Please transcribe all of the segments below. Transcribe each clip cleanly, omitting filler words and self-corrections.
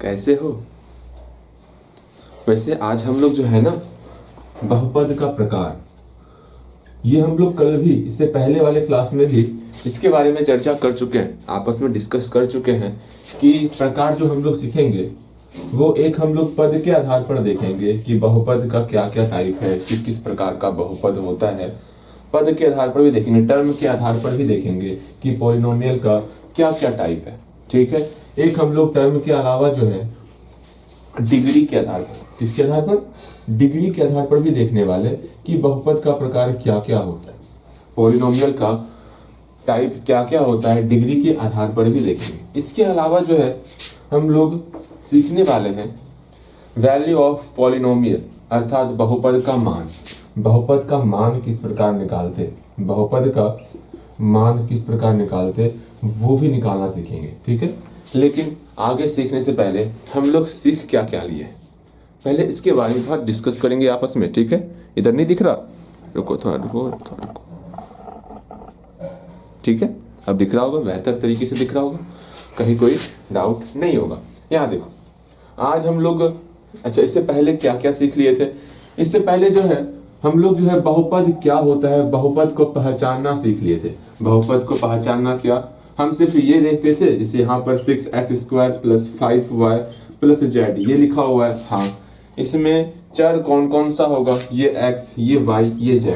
कैसे हो? वैसे आज हम लोग जो है ना, बहुपद का प्रकार, ये हम लोग कल भी, इससे पहले वाले क्लास में भी इसके बारे में चर्चा कर चुके हैं, आपस में डिस्कस कर चुके हैं कि प्रकार जो हम लोग सीखेंगे वो एक हम लोग पद के आधार पर देखेंगे कि बहुपद का क्या क्या टाइप है, किस किस प्रकार का बहुपद होता है। पद के आधार पर भी देखेंगे, टर्म के आधार पर भी देखेंगे कि पॉलिनोमियल का क्या क्या टाइप है। ठीक है, एक हम लोग टर्म के अलावा जो है डिग्री के आधार पर, किसके आधार पर? डिग्री के आधार पर भी देखने वाले कि बहुपद का प्रकार क्या क्या होता है, पॉलिनोमियल का टाइप क्या क्या होता है, डिग्री के आधार पर भी देखेंगे। इसके अलावा जो है हम लोग सीखने वाले हैं वैल्यू ऑफ पॉलिनोमियल, अर्थात बहुपद का मान। बहुपद का मान किस प्रकार निकालते, बहुपद का मान किस प्रकार निकालते, वो भी निकालना सीखेंगे। ठीक है, लेकिन आगे सीखने से पहले हम लोग सीख क्या क्या लिए, पहले इसके बारे में थोड़ा डिस्कस करेंगे आपस में। ठीक है, इधर नहीं दिख रहा, रुको थोड़ा रुको। ठीक है, अब दिख रहा होगा, बेहतर तरीके से दिख रहा होगा, कहीं कोई डाउट नहीं होगा। यहाँ देखो, आज हम लोग, अच्छा इससे पहले क्या क्या सीख लिए थे? इससे पहले जो है हम लोग जो है बहुपद क्या होता है, बहुपद को पहचानना सीख लिए थे। बहुपद को पहचानना क्या, हम सिर्फ ये देखते थे, जैसे यहाँ पर 6x² + 5y + z ये लिखा हुआ है। हाँ, इसमें चर कौन कौन सा होगा? ये x, ये y, ये z,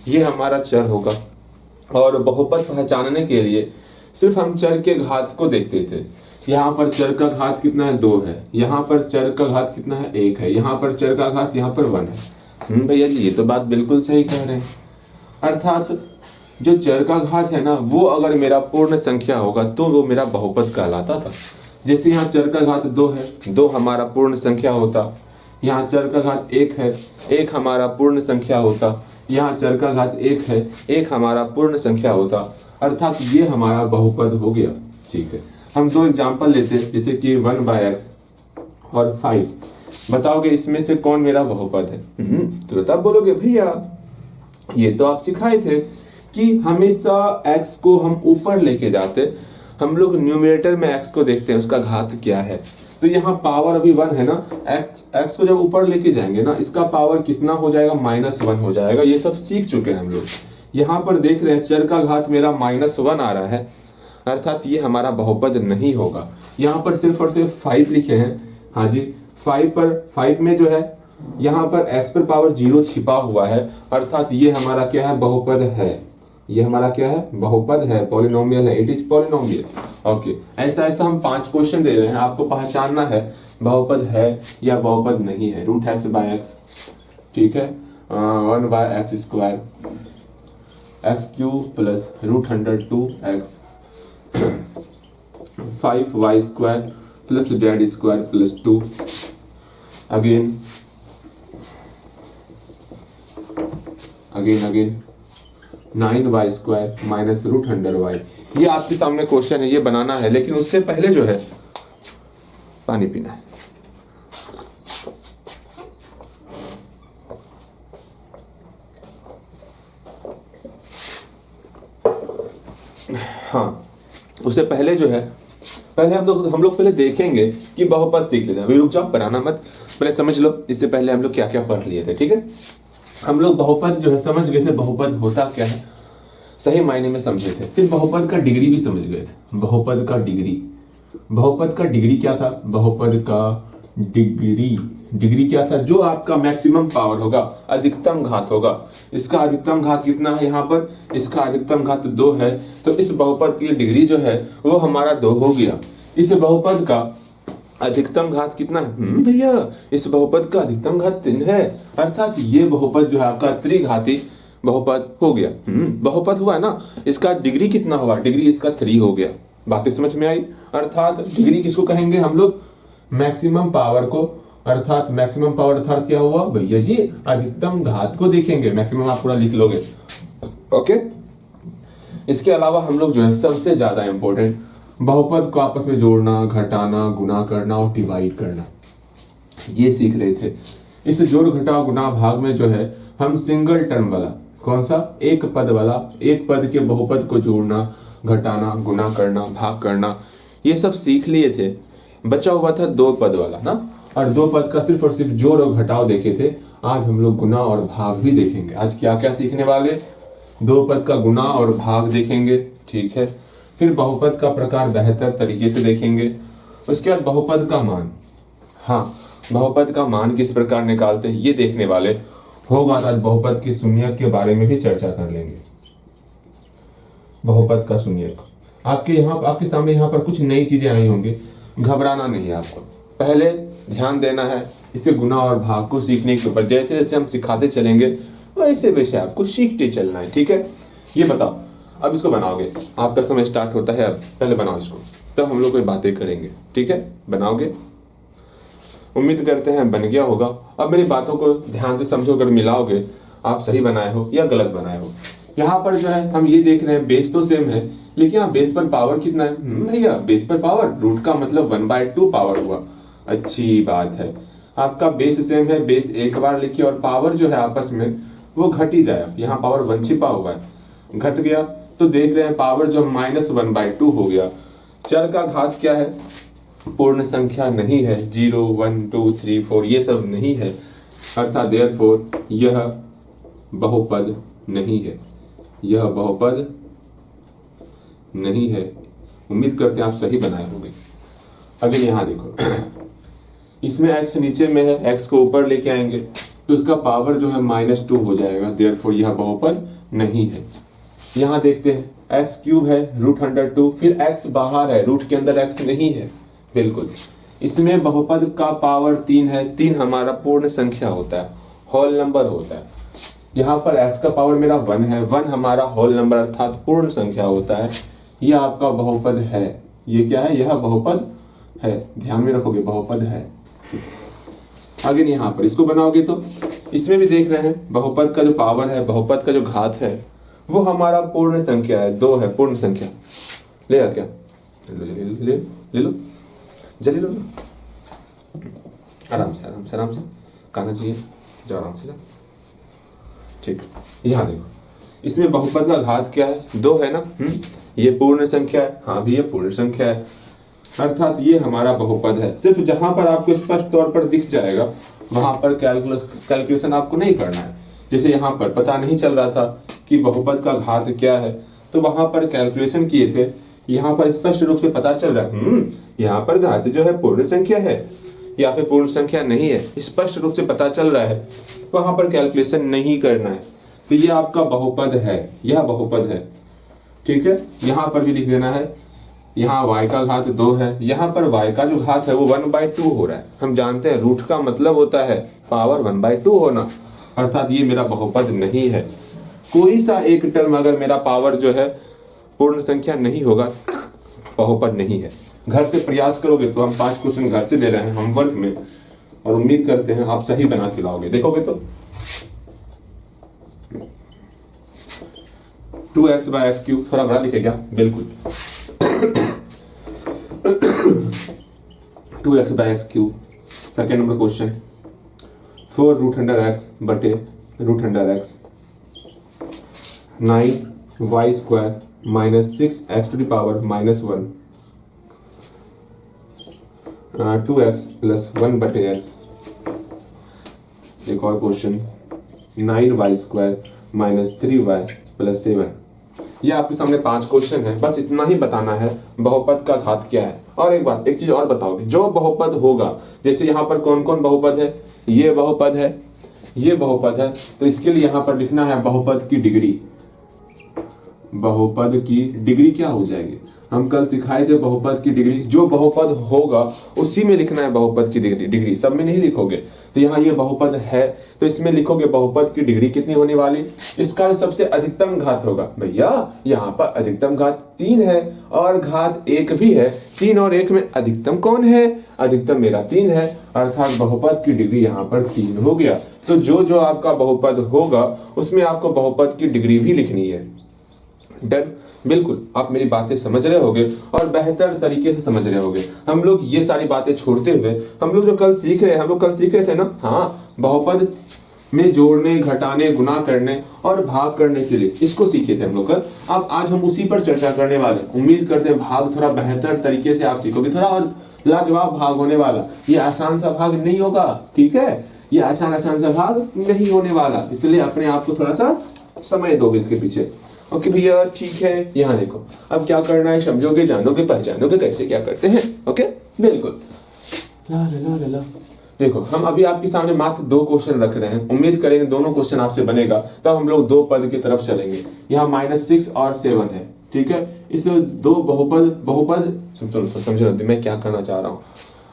ये हमारा चर होगा। और बहुपद पहचानने के लिए सिर्फ हम चर के घात को देखते थे। यहाँ पर चर का घात कितना है? 2 है। यहाँ पर चर का घात कितना है? 1 है। यहाँ पर चर का घात यहाँ पर 1 है। भैया जी, ये तो बात बिल्कुल सही कह रहे हैं। अर्थात जो चर का घात है ना, वो अगर मेरा पूर्ण संख्या होगा तो वो मेरा बहुपद कहलाता था। जैसे यहाँ चर का घात 2 है, 2 हमारा पूर्ण संख्या होता। यहाँ चर का घात 1 है, 1 हमारा पूर्ण संख्या होता। यहाँ चर का घात 1 है, 1 हमारा पूर्ण संख्या होता। अर्थात ये हमारा बहुपद हो गया। ठीक है, हम 2 एग्जाम्पल लेते हैं, जैसे कि 1/x और 5। बताओगे इसमें से कौन मेरा बहुपद है? तुरंत आप बोलोगे भैया ये तो आप सिखाए थे कि हमेशा x को हम ऊपर लेके जाते, हम लोग न्यूमरेटर में x को देखते हैं उसका घात क्या है। तो यहाँ पावर अभी 1 है ना, x को जब ऊपर लेके जाएंगे ना, इसका पावर कितना हो जाएगा? -1 हो जाएगा। ये सब सीख चुके हैं हम लोग। यहाँ पर देख रहे हैं चर का घात मेरा -1 आ रहा है, अर्थात ये हमारा बहुपद नहीं होगा। यहाँ पर सिर्फ और सिर्फ 5 लिखे हैं। हाँ जी, 5 में जो है यहाँ पर x पर पावर 0 छिपा हुआ है, अर्थात ये हमारा क्या है? बहुपद है। ये हमारा क्या है? बहुपद है, पॉलिनोमियल है, इट इज पॉलिनोमियल। ओके, ऐसा हम 5 क्वेश्चन दे रहे हैं, आपको पहचानना है बहुपद है या बहुपद नहीं है। √x/x, ठीक है, 1/x² x³ + √102x 5y² + z² + 2 again 9y² - √100y। ये आपके सामने क्वेश्चन है, ये बनाना है, लेकिन उससे पहले जो है पानी पीना है। हाँ, उससे पहले जो है, पहले हम लोग पहले देखेंगे कि बहुपद सीख लेते हैं। अभी रुक जाओ, बनाना मत, पहले समझ लो इससे पहले हम लोग क्या क्या पढ़ लिए थे। ठीक है, हम लोग बहुपद जो है समझ गए थे, बहुपद होता क्या है सही मायने में समझे थे। फिर बहुपद का डिग्री भी समझ गए थे। बहुपद का डिग्री क्या था? बहुपद का डिग्री क्या था? जो आपका मैक्सिमम पावर होगा, अधिकतम घात होगा। इसका अधिकतम घात कितना है? यहाँ पर इसका अधिकतम घात 2 है, तो इस बहुपद की डिग्री जो है वो हमारा 2 हो गया। इस बहुपद का अधिकतम घात कितना है? भैया इस बहुपद का अधिकतम घात 3 है, अर्थात ये बहुपद जो है आपका त्रिघाती बहुपद हो गया। बहुपद हुआ ना, इसका डिग्री कितना हुआ? डिग्री इसका 3 हो गया। बातें समझ में आई? अर्थात डिग्री किसको कहेंगे हम लोग? मैक्सिमम पावर को। अर्थात मैक्सिमम पावर अर्थात क्या हुआ भैया जी? अधिकतम घात को देखेंगे। मैक्सिमम आप पूरा लिख लोगे। ओके, इसके अलावा हम लोग जो है सबसे ज्यादा इंपॉर्टेंट बहुपद को आपस में जोड़ना, घटाना, गुना करना और डिवाइड करना, ये सीख रहे थे। इस जोड़ घटा गुना भाग में जो है हम सिंगल टर्म वाला, कौन सा? एक पद वाला, एक पद के बहुपद को जोड़ना, घटाना, गुना करना, भाग करना, ये सब सीख लिए थे। बचा हुआ था दो पद वाला ना, और दो पद का सिर्फ और सिर्फ जोड़ और घटाव देखे थे। आज हम लोग गुना और भाग भी देखेंगे। आज क्या क्या सीखने वाले, दो पद का गुना और भाग देखेंगे, ठीक है। फिर बहुपद का प्रकार बेहतर तरीके से देखेंगे। उसके बाद बहुपद का मान, हाँ बहुपद का मान किस प्रकार निकालते हैं ये देखने वाले होगा। आज बहुपद की शून्यक के बारे में भी चर्चा कर लेंगे। बहुपद का शून्यक आपके सामने यहाँ पर कुछ नई चीजें आई होंगी, घबराना नहीं है आपको। पहले ध्यान देना है इसे गुना और भाग को सीखने के ऊपर। जैसे जैसे हम सिखाते चलेंगे वैसे वैसे आपको सीखते चलना है, ठीक है। ये बताओ, अब इसको बनाओगे, आपका समय स्टार्ट होता है। अब पहले बनाओ इसको, तब हम लोग कोई बातें करेंगे, ठीक है। बनाओगे, उम्मीद करते हैं बन गया होगा। अब मेरी बातों को ध्यान से समझो, अगर मिलाओगे आप सही बनाए हो या गलत बनाए हो। यहाँ पर जो है हम ये देख रहे हैं बेस तो सेम है, लेकिन यहाँ बेस पर पावर कितना है भैया, बेस पर पावर रूट का मतलब 1/2 पावर हुआ। अच्छी बात है, आपका बेस सेम है, बेस एक बार लिखिए और पावर जो है आपस में वो घट ही जाए। यहाँ पावर 1 छिपा हुआ है, घट गया तो देख रहे हैं पावर जो -1/2 हो गया। चर का घात क्या है, पूर्ण संख्या नहीं है, 0 1 2 3 4 ये सब नहीं है, अर्थात देयरफॉर यह बहुपद नहीं है, यह बहुपद नहीं है। उम्मीद करते हैं आप सही बनाए होंगे। अगर यहाँ देखो इसमें x नीचे में है, x को ऊपर लेके आएंगे तो इसका पावर जो है -2 हो जाएगा, देयरफॉर यह बहुपद नहीं है। यहाँ देखते हैं x³ है √102, फिर x बाहर है, रूट के अंदर x नहीं है, बिल्कुल। इसमें बहुपद का पावर 3 है, 3 हमारा पूर्ण संख्या होता है, होल नंबर होता है। यहाँ पर x का पावर मेरा 1 है, 1 हमारा होल नंबर अर्थात पूर्ण संख्या होता है। यह आपका बहुपद है। ये क्या है, यह बहुपद है, ध्यान में रखोगे बहुपद है। आगे यहाँ पर इसको बनाओगे तो इसमें भी देख रहे हैं बहुपद का जो पावर है, बहुपद का जो घात है वो हमारा पूर्ण संख्या है, 2 है पूर्ण संख्या। ले आ क्या, ले लो जल्दी लो, आराम से आराम से आराम से, कहना चाहिए जाओ आराम से जाओ, ठीक। यहाँ देखो इसमें बहुपद का घात क्या है, 2 है ना, ये पूर्ण संख्या है, हाँ भी ये पूर्ण संख्या है, अर्थात ये हमारा बहुपद है। सिर्फ जहां पर आपको स्पष्ट तौर पर दिख जाएगा वहां पर कैलकुलेशन आपको नहीं करना है। जैसे यहाँ पर पता नहीं चल रहा था कि बहुपद का घात क्या है, तो वहां पर कैलकुलेशन किए थे, यहाँ पर स्पष्ट रूप से पता चल रहा है यहाँ पर घात जो है पूर्ण संख्या है या फिर पूर्ण संख्या नहीं है, स्पष्ट रूप से पता चल रहा है, वहां पर कैलकुलेशन नहीं करना है। तो ये आपका बहुपद है, यह बहुपद है, ठीक है। यहाँ पर भी लिख देना है, यहाँ y का घात 2 है, यहाँ पर y का जो घात है वो 1/2 हो रहा है। हम जानते हैं रूट का मतलब होता है पावर 1/2 होना, अर्थात ये मेरा बहुपद नहीं है। कोई सा एक टर्म अगर मेरा पावर जो है पूर्ण संख्या नहीं होगा, बहुपद नहीं है। घर से प्रयास करोगे तो हम 5 क्वेश्चन घर से दे रहे हैं होमवर्क में, और उम्मीद करते हैं आप सही बना के लाओगे। देखोगे तो 2x/x³ थोड़ा बड़ा लिखे क्या, बिल्कुल 2x/x³। Second number question, 4√x बटे √x 9y² -6x⁻⁻1 2x + 1 बटे x। एक और क्वेश्चन, 9y² -3y + 7। ये आपके सामने 5 क्वेश्चन है, बस इतना ही बताना है बहुपद का घात क्या है। और एक चीज और बताओगे, जो बहुपद होगा, जैसे यहाँ पर कौन कौन बहुपद है, ये बहुपद है, ये बहुपद है, तो इसके लिए यहाँ पर लिखना है बहुपद की डिग्री। बहुपद की डिग्री क्या हो जाएगी, हम कल सिखाए थे बहुपद की डिग्री, जो बहुपद होगा उसी में लिखना है बहुपद की डिग्री, सब में नहीं लिखोगे। तो यहाँ ये बहुपद है तो इसमें लिखोगे बहुपद की डिग्री कितनी होने वाली, इसका सबसे अधिकतम घात होगा। भैया यहाँ पर अधिकतम घात 3 है और घात 1 भी है, 3 और 1 में अधिकतम कौन है, अधिकतम मेरा 3 है, अर्थात बहुपद की डिग्री यहाँ पर 3 हो गया। तो जो आपका बहुपद होगा उसमें आपको बहुपद की डिग्री भी लिखनी है। डन, बिल्कुल आप मेरी बातें समझ रहे होगे और बेहतर तरीके से समझ रहे होगे। हम लोग ये सारी बातें छोड़ते हुए हम लोग जो कल सीख रहे हैं, हम लोग कल सीख रहे थे ना, हाँ बहुपद में जोड़ने, घटाने, गुना करने और भाग करने के लिए, इसको सीखे थे हम लोग कल। अब आज हम उसी पर चर्चा करने वाले हैं। उम्मीद करते हैं भाग थोड़ा बेहतर तरीके से आप सीखोगे, थोड़ा और लाजवाब भाग होने वाला। ये आसान सा भाग नहीं होगा, ठीक है, ये आसान सा भाग नहीं होने वाला, इसलिए अपने आप को थोड़ा सा समय दोगे इसके पीछे। ओके भैया, ठीक है। यहाँ देखो, अब क्या करना है, समझोगे, जानोगे, पहचानोगे कैसे क्या करते हैं। ओके, बिल्कुल। ला ला ला ला। देखो, हम अभी आपके सामने मात्र 2 क्वेश्चन रख रहे हैं। उम्मीद करेंगे दोनों क्वेश्चन आपसे बनेगा, तब हम लोग 2 पद की तरफ चलेंगे। यहाँ -6 और 7 है, ठीक है। इस 2 बहुपद समझो मैं क्या कहना चाह रहा हूँ।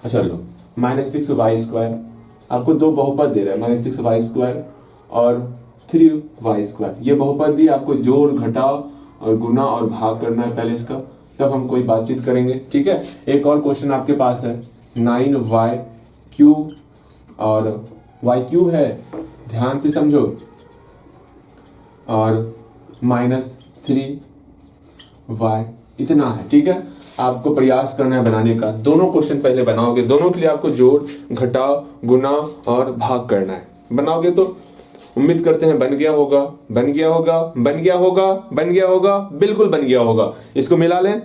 अच्छा लो, -6y², आपको 2 बहुपद दे रहा है, -6y² और 3y²। ये बहुपद दिए, आपको जोड़, घटाव और गुना और भाग करना है पहले इसका, तब हम कोई बातचीत करेंगे, ठीक है। एक और क्वेश्चन आपके पास है, 9y³ और y³ है, ध्यान से समझो, और -3y इतना है, ठीक है। आपको प्रयास करना है बनाने का। दोनों क्वेश्चन पहले बनाओगे, दोनों के लिए आपको जोड़, घटाव, गुना और भाग करना है। बनाओगे तो उम्मीद करते हैं बन गया होगा, बन गया होगा, बन गया होगा, बन गया होगा, बिल्कुल बन गया होगा। इसको मिला लें,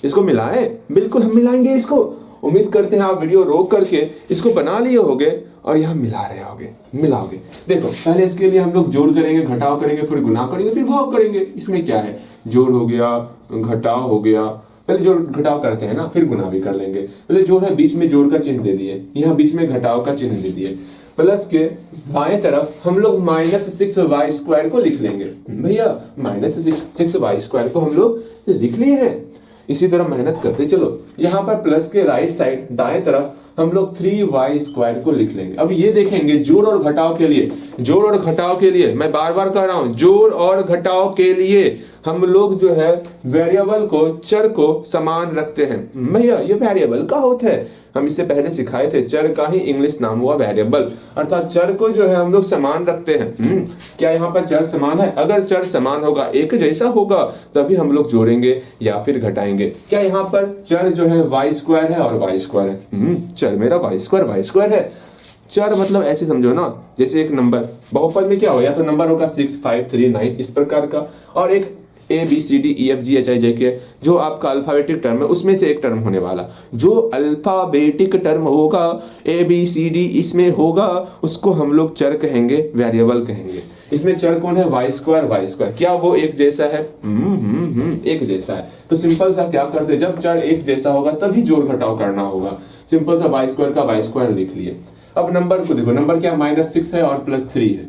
इसको मिलाएं, बिल्कुल हम मिलाएंगे इसको। उम्मीद करते हैं आप वीडियो रोक करके इसको बना लिए होगे और यहाँ मिला रहे होगे, मिलाओगे। देखो, पहले इसके लिए हम लोग जोड़ करेंगे, घटाव करेंगे, फिर गुना करेंगे, फिर भाग करेंगे। इसमें क्या है, जोड़ हो गया, घटाव हो गया, पहले जोड़ घटाव करते हैं ना, फिर गुना भी कर लेंगे। पहले जोड़ है, बीच में जोड़ का चिन्ह दे दिए, यहाँ बीच में घटाव का चिन्ह दे दिए। प्लस के बाएं तरफ हम लोग -6y² को लिख लेंगे। भैया -6y² को हम लोग लिख लिए हैं। इसी तरह मेहनत करते चलो। यहाँ पर प्लस के राइट साइड दाएं तरफ हम लोग 3y² को लिख लेंगे। अब ये देखेंगे जोड़ और घटाव के लिए, जोड़ और घटाव के लिए मैं बार बार कह रहा हूं, जोड़ और घटाव के लिए हम लोग जो है वेरिएबल को, चर को समान रखते हैं। भैया ये वेरिएबल का होता है, हम इससे पहले सिखाए थे, चर का ही इंग्लिश नाम हुआ वेरिएबल, अर्थात चर को जो है हम लोग समान रखते हैं। क्या यहाँ पर चर समान है? अगर चर समान होगा, एक जैसा होगा, तभी हम लोग जोड़ेंगे या फिर घटाएंगे। क्या यहाँ पर चर जो है y² है और y² है? चर मेरा y² है। चर मतलब ऐसे समझो ना, जैसे एक नंबर, बहुपद में क्या हो, या तो नंबर होगा 6, 5, 3, 9 इस प्रकार का, और एक ABCDEFGHIJK जो आपका अल्फाबेटिक टर्म है, उसमें से एक टर्म होने वाला। जो अल्फाबेटिक टर्म होगा, ABCD इसमें होगा, उसको हम लोग चर कहेंगे, वेरिएबल कहेंगे। इसमें चर कौन है? y²। क्या वो एक जैसा है? एक जैसा है। तो सिंपल सा क्या करते हैं, जब चर एक जैसा होगा तभी जोड़ घटाव करना होगा। सिंपल सा y² का y² लिख लिए। अब नंबर को देखो, नंबर क्या, -6 है और +3 है।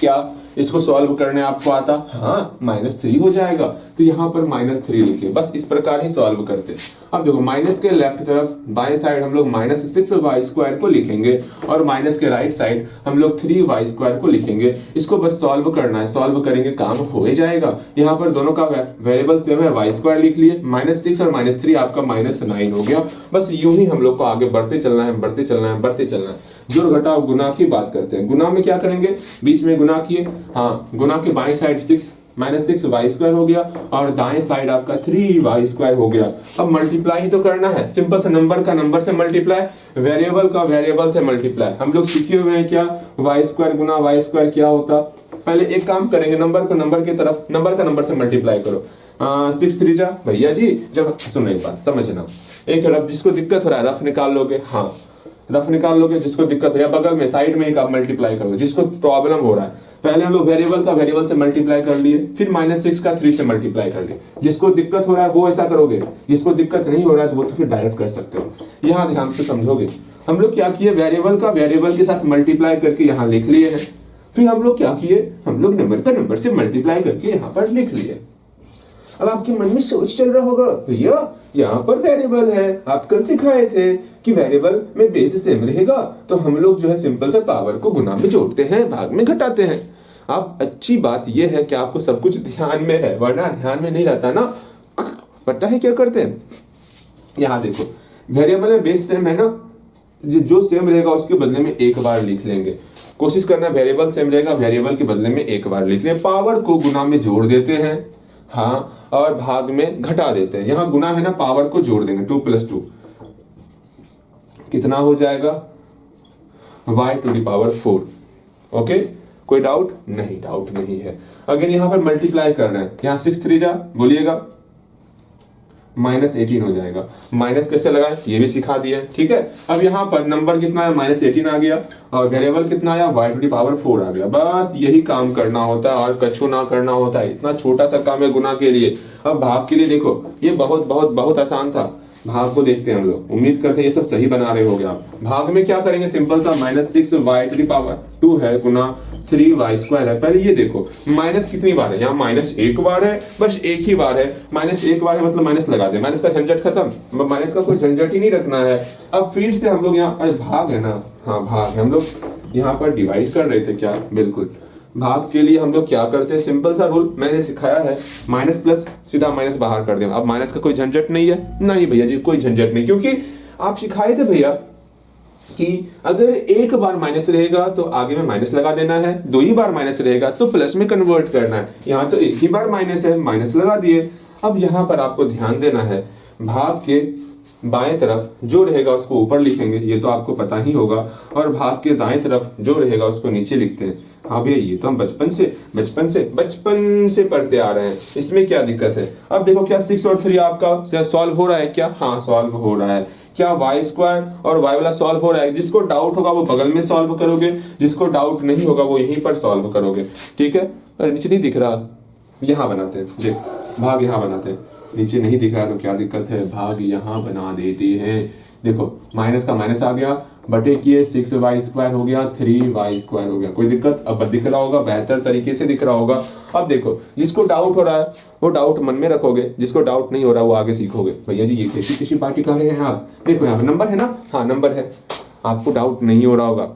क्या इसको सॉल्व करने आपको आता? हाँ, -3 हो जाएगा, तो यहाँ पर -3 लिखिए। बस इस प्रकार ही सॉल्व करते। अब देखो, माइनस के लेफ्ट तरफ बाएं साइड हम लोग -6y² को लिखेंगे और माइनस के राइट साइड हम लोग 3y² को लिखेंगे। इसको बस सॉल्व करना है, सॉल्व करेंगे, काम हो ही जाएगा। यहाँ पर दोनों का वेरिएबल सेम है, y² लिख लिए, -6 और -3 आपका -9 हो गया। बस यूं ही हम लोग को आगे बढ़ते चलना है, बढ़ते चलना है, बढ़ते चलना है। जोड़ घटाव गुना की बात करते हैं। गुना में क्या करेंगे, बीच में गुना किए, हाँ, गुना के बाएं साइड -6y² हो गया और दाएं साइड आपका 3y² हो गया। अब मल्टीप्लाई ही तो करना है, सिंपल सा, नंबर का नंबर से मल्टीप्लाई, वेरिएबल का वेरिएबल से मल्टीप्लाई। हम लोग सीखे हुए हैं क्या, y² गुना y² क्या होता। पहले एक काम करेंगे, नंबर को नंबर की तरफ, नंबर का नंबर से मल्टीप्लाई करो। 6 3 जा, भैया जी, जब सुनो एक बात समझना, एक रफ जिसको दिक्कत हो रहा है रफ निकाल लोगे, हाँ रफ निकाल लोगे, जिसको दिक्कत है या बगल में साइड में ही आप मल्टीप्लाई करोगे, जिसको प्रॉब्लम हो रहा है। पहले हम लोग वेरिएबल का वेरिएबल से मल्टीप्लाई कर लिए, फिर -6 का 3 से मल्टीप्लाई कर लिए। जिसको दिक्कत हो रहा है वो ऐसा करोगे, जिसको दिक्कत नहीं हो रहा है तो वो तो फिर डायरेक्ट कर सकते हो। यहाँ ध्यान से समझोगे, हम लोग क्या किए, वेरिएबल का वेरिएबल के साथ मल्टीप्लाई करके यहाँ लिख लिए हैं। फिर हम लोग क्या किए, हम लोग नंबर का नंबर से मल्टीप्लाई करके यहाँ पर लिख लिए। अब आपके मन में सोच चल रहा होगा, भैया यहाँ पर वेरिएबल है, आप कल सिखाए थे कि वेरिएबल में बेस सेम रहेगा, तो हम लोग जो है सिंपल से पावर को गुना में जोड़ते हैं, भाग में घटाते हैं। आप अच्छी बात यह है कि आपको सब कुछ ध्यान में है, वरना ध्यान में नहीं रहता ना। पता है क्या करते हैं, यहाँ देखो, वेरिएबल में बेस सेम है ना, जो सेम रहेगा उसके बदले में एक बार लिख लेंगे। कोशिश करना वेरिएबल सेम रहेगा, वेरिएबल के बदले में एक बार लिख लें। पावर को गुना में जोड़ देते हैं, हाँ, और भाग में घटा देते हैं। यहाँ गुना है ना, पावर को जोड़ देंगे, 2 + 2 कितना हो जाएगा, y⁴ ओके, कोई डाउट नहीं? डाउट नहीं है। अगर यहाँ पर मल्टीप्लाई कर रहे हैं, यहाँ 6 3 जा बोलिएगा -18 हो जाएगा। माइनस कैसे लगाए ये भी सिखा दिया, ठीक है। अब यहाँ पर नंबर कितना है, -18 आ गया, और वेरिएबल कितना आया, y⁴ आ गया। बस यही काम करना होता है और कछु ना करना होता है। इतना छोटा सा काम है गुना के लिए। अब भाग के लिए देखो, ये बहुत बहुत बहुत आसान था। भाग को देखते हैं हम लोग, उम्मीद करते हैं ये सब सही बना रहे होगे आप। भाग में क्या करेंगे, सिंपल सा -6y⁴ है गुना 3y² है। पहले ये देखो माइनस कितनी बार है, यहाँ -1 बार है, बस एक ही बार है। -1 बार है मतलब माइनस लगा दे, माइनस का झंझट खत्म, माइनस का कोई झंझट ही नहीं रखना है। अब फिर से हम लोग यहाँ, अरे भाग है ना, हाँ भाग है, हम लोग यहाँ पर डिवाइड कर रहे थे क्या, बिल्कुल। भाग के लिए हम लोग क्या करते हैं, सिंपल सा रूल मैंने सिखाया है, माइनस प्लस सीधा माइनस बाहर कर देना। अब माइनस का कोई झंझट नहीं है, नहीं भैया जी कोई झंझट नहीं, क्योंकि आप सिखाए थे भैया कि अगर एक बार माइनस रहेगा तो आगे में माइनस लगा देना है, 2 ही बार माइनस रहेगा तो प्लस में कन्वर्ट करना है। यहाँ तो एक ही बार माइनस है, माइनस लगा दिए। अब यहाँ पर आपको ध्यान देना है, भाग के बाएं तरफ जो रहेगा उसको ऊपर लिखेंगे, ये तो आपको पता ही होगा, और भाग के दाएं तरफ जो रहेगा उसको नीचे लिखते हैं। हाँ भैया ये तो हम बचपन से पढ़ते आ रहे हैं, इसमें क्या दिक्कत है। अब देखो क्या 6 और 3 आपका सॉल्व हो रहा है क्या, हाँ सॉल्व हो रहा है। क्या y² और y वाला सॉल्व हो रहा है, जिसको डाउट होगा वो बगल में सॉल्व करोगे, जिसको डाउट नहीं होगा वो यहीं पर सॉल्व करोगे, ठीक है। अरे नीचे नहीं दिख रहा, यहाँ बनाते हैं, देख भाग यहाँ बनाते हैं, नीचे नहीं दिख रहा तो क्या दिक्कत है, भाग यहाँ बना देते हैं। देखो माइनस का माइनस आ गया, बटे किए 6y² हो गया, 3y² हो गया, कोई दिक्कत, अब दिख रहा होगा, बेहतर तरीके से दिख रहा होगा। अब देखो जिसको डाउट हो रहा है वो डाउट मन में रखोगे, जिसको डाउट नहीं हो रहा वो आगे सीखोगे। भैया जी ये कैसी किसी पार्टी कर रहे हैं आप, देखो यहाँ नंबर है ना, हाँ नंबर है, आपको डाउट नहीं हो रहा होगा,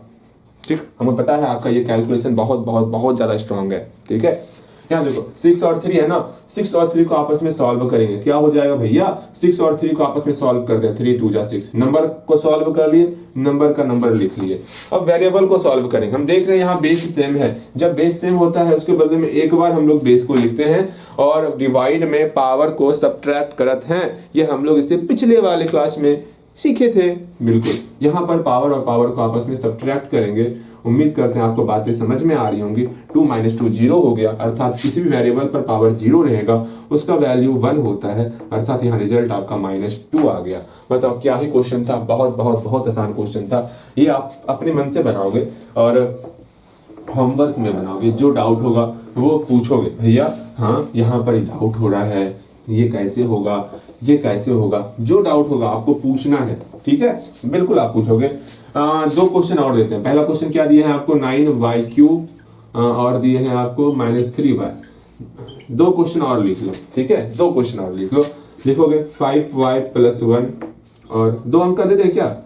ठीक, हमें पता है आपका ये कैलकुलेशन बहुत बहुत बहुत ज्यादा स्ट्रांग है, ठीक है। यहाँ देखो 6 और 3 है ना, 6 और 3 को आपस में सॉल्व करेंगे, क्या हो जाएगा भैया, 6 और 3 को आपस में सॉल्व करते हैं, 3 2 जा 6, नंबर को सॉल्व कर लिए, नंबर का नंबर लिख लिए। अब वेरिएबल को सॉल्व करेंगे, हम देख रहे हैं यहाँ बेस सेम है, जब बेस सेम होता है उसके बदले में एक बार हम लोग बेस को लिखते हैं और डिवाइड में पावर को सब्ट्रैक्ट करते हैं। ये हम लोग इसे पिछले वाले क्लास में सीखे थे, बिल्कुल। यहाँ पर पावर और पावर को आपस में सब्ट्रैक्ट करेंगे। उम्मीद करते हैं आपको बातें समझ में आ रही होंगी। 2 - 2 0 हो गया, अर्थात किसी भी वेरिएबल पर पावर 0 रहेगा उसका वैल्यू 1 होता है, अर्थात यहाँ रिजल्ट आपका -2 आ गया। बताओ क्या ही क्वेश्चन था, बहुत बहुत बहुत आसान क्वेश्चन था। ये आप अपने मन से बनाओगे और होमवर्क में बनाओगे, जो डाउट होगा वो पूछोगे, भैया हाँ यहाँ पर डाउट हो रहा है, ये कैसे होगा, ये कैसे होगा, जो डाउट होगा आपको पूछना है, ठीक है, बिल्कुल आप पूछोगे। 2 क्वेश्चन और देते हैं। पहला क्वेश्चन क्या दिया है आपको, 9y³ और दिए हैं आपको -3y। 2 क्वेश्चन और लिख लो, ठीक है, 2 क्वेश्चन और लिख लो। लिखोगे 5y + 1 और 2 अंक का दे दे क्या,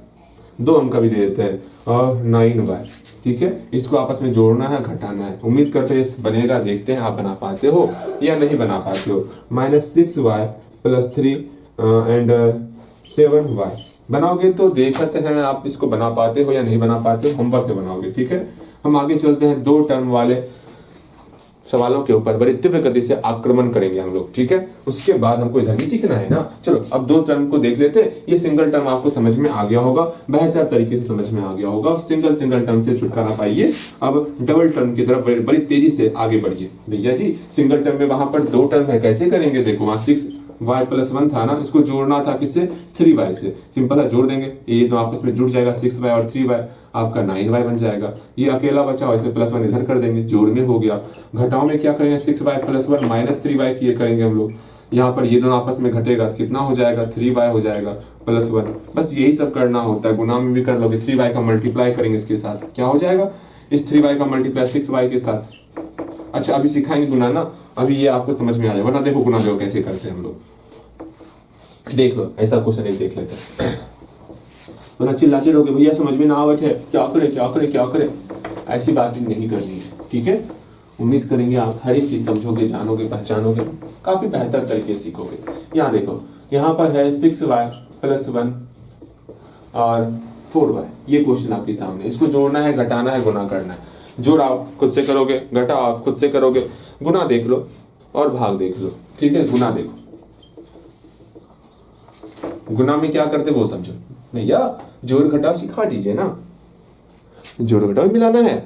2 अंक का भी दे देते हैं, और 9y, ठीक है। इसको आपस में जोड़ना है, घटाना है। उम्मीद करते हैं बनेगा, देखते हैं आप बना पाते हो या नहीं बना पाते हो। -6y + 3 एंड 7y बनाओगे तो देखते हैं आप इसको बना पाते हो या नहीं बना पाते हो, होमवर्क में बनाओगे, ठीक है। हम आगे चलते हैं, 2 टर्म वाले सवालों के ऊपर बड़ी तीव्र गति से आक्रमण करेंगे हम लोग, ठीक है। उसके बाद हमको इधर भी सीखना है ना। चलो अब 2 टर्म को देख लेते हैं। ये सिंगल टर्म आपको समझ में आ गया होगा, बेहतर तरीके से समझ में आ गया होगा। सिंगल टर्म से छुटकारा पाइए, अब डबल टर्म की तरफ बड़ी तेजी से आगे बढ़िए। भैया जी सिंगल टर्म में वहां पर 2 टर्म है, कैसे करेंगे, देखो वहां 6y + 1 था ना, इसको जोड़ना था किससे, 3y से। सिंपल है, जोड़ देंगे, ये तो आपस में जुड़ जाएगा, 6y और 3y आपका 9y बन जाएगा। ये अकेला बचा हुआ, इसे +1 इधर कर देंगे, जोड़ में हो गया। घटाओ में क्या करेंगे, 6y + 1 - 3y किए करेंगे हम लोग। यहाँ पर ये दोनों आपस में घटेगा तो कितना हो जाएगा, 3y हो जाएगा +1। बस यही सब करना होता है, गुना में भी कर लोगे, 3y का मल्टीप्लाई करेंगे इसके साथ, क्या हो जाएगा, इस 3y का मल्टीप्लाई 6y के साथ। अच्छा अभी सिखाएंगे गुना ना, अभी ये आपको समझ में आ जाएगा, वरना देखो गुना देखो कैसे करते हैं हम लोग, देख लो ऐसा क्वेश्चन एक देख लेते हैं। वरना चिल्लाते रहोगे भैया समझ में ना आवे, क्या करे, ऐसी बातें नहीं करनी है, ठीक है। उम्मीद करेंगे आप हर एक चीज समझोगे, जानोगे, पहचानोगे, काफी बेहतर तरीके से सीखोगे। यहाँ देखो, यहाँ पर है 6y + 1 और 4y, ये क्वेश्चन आपके सामने। इसको जोड़ना है, घटाना है, गुना करना है। जोड़ आप खुद से करोगे, घटा आप खुद से करोगे, गुना देख लो और भाग देख लो, ठीक है। गुना देखो, गुना में क्या करते वो समझो। भैया जोड़ घटाव सिखा दीजिए ना, जोड़ घटाव मिलाना है,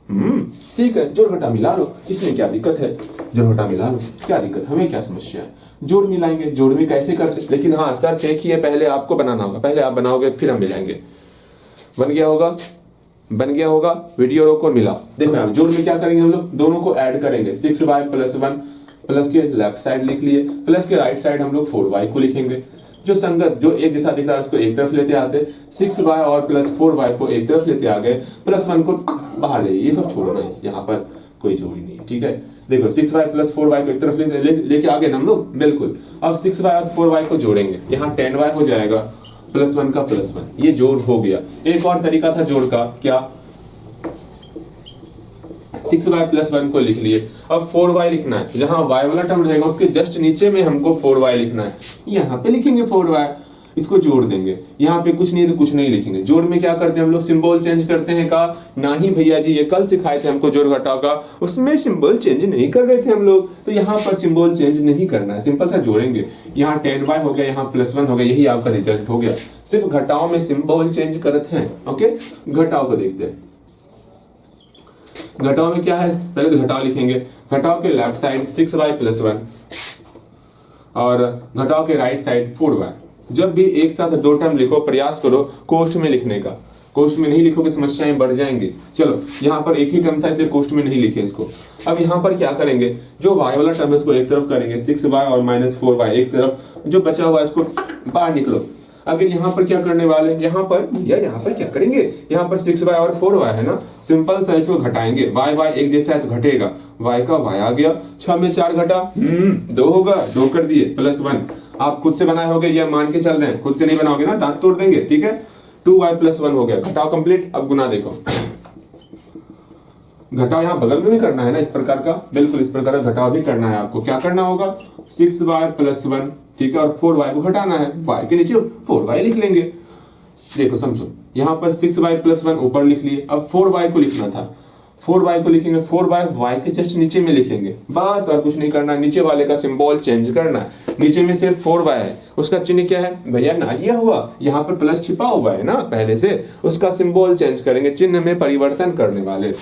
ठीक है, जोड़ घटा मिला लो, इसमें क्या दिक्कत है, जोड़ घटा मिला लो, क्या दिक्कत, हमें क्या समस्या है, जोड़ मिलाएंगे, जोड़ भी कैसे करते, लेकिन हाँ शर्त एक ही है, पहले आपको बनाना होगा, पहले आप बनाओगे फिर हम मिलाएंगे। बन गया होगा, वीडियो रोको, मिलाओ। देखो यहाँ जोड़ में क्या करेंगे हम लोग, दोनों को ऐड करेंगे, 6y + 1 प्लस के लेफ्ट साइड लिख लिए, प्लस के राइट साइड हम लोग 4y को लिखेंगे, जो संगत जो एक जैसा दिख रहा है उसको एक तरफ लेते आते, 6y और प्लस 4y को एक तरफ लेते आ गए, +1 को बाहर जाइए, ये सब छोड़ना है, यहाँ पर कोई जोड़ी नहीं है, ठीक है। देखो 6y + 4y को एक तरफ लेके आ गए हम लोग, बिल्कुल। अब 6y और 4y को जोड़ेंगे, यहाँ 10y हो जाएगा, +1 का +1, ये जोड़ हो गया। एक और तरीका था जोड़ का, क्या, 6y + 1 को लिख लिए, अब 4y लिखना है, जहां y वाला टर्म रहेगा उसके जस्ट नीचे में हमको 4y लिखना है, यहाँ पे लिखेंगे 4y, इसको जोड़ देंगे, यहाँ पे कुछ नहीं है तो कुछ नहीं लिखेंगे। जोड़ में क्या करते हैं हम लोग, सिंबल चेंज करते हैं का, नहीं भैया जी, ये कल सिखाए थे हमको जोड़ घटाव का, उसमें सिंबल चेंज नहीं कर रहे थे हम लोग, तो यहाँ पर सिंबल चेंज नहीं करना है, सिंपल सा जोड़ेंगे, यहाँ 10y हो गया, यहाँ +1 हो गया, यही आपका रिजल्ट हो गया। सिर्फ घटाव में सिंबल चेंज करते हैं, ओके। घटाव को देखते हैं, घटाव में क्या है, पहले तो घटाव लिखेंगे, घटाव के लेफ्ट साइड 6y + 1 और घटाव के राइट साइड 4y। जब भी एक साथ दो टर्म लिखो, प्रयास करो कोष्ठ में लिखने का, कोष्ठ में नहीं लिखोगे समस्याएं बढ़ जाएंगी। चलो यहाँ पर एक ही टर्म था इसलिए कोष्ठ में नहीं लिखे इसको। अब यहाँ पर क्या करेंगे, जो y वाला टर्म है उसको एक तरफ करेंगे, 6y और -4y एक तरफ, जो बचा हुआ है इसको बाहर निकलो। अगर यहाँ पर क्या करने वाले, यहाँ पर क्या करेंगे, यहाँ पर 6y और 4y है ना, सिंपल सा इसको घटाएंगे, y एक जैसा है तो घटेगा, y का y आ गया, 6 में 4 घटा 2 होगा, 2 कर दिए, +1 आप खुद से बनाए होगे, ये मान के चल रहे हैं, खुद से नहीं बनाओगे ना दांत तोड़ देंगे, ठीक है। 2y + 1 हो गया, घटाओ कंप्लीट। अब गुना देखो, घटाओ यहाँ बगल में भी करना है ना इस प्रकार का, बिल्कुल इस प्रकार का घटाव भी करना है आपको। क्या करना होगा, 6y + 1, ठीक है, और 4y को घटाना है, y के नीचे 4y लिख लेंगे। देखो समझो, यहाँ पर 6y + 1 ऊपर लिख लिए, अब 4y को लिखना था, 4y को लिखेंगे, 4y y के जस्ट नीचे में लिखेंगे, बस और कुछ नहीं करना, नीचे वाले का सिंबल चेंज करना है। नीचे में सिर्फ 4y है, उसका चिन्ह क्या है भैया, ना दिया हुआ, यहाँ पर प्लस छिपा हुआ है ना पहले से, उसका सिंबल चेंज करेंगे, चिन्ह में परिवर्तन करने वाले,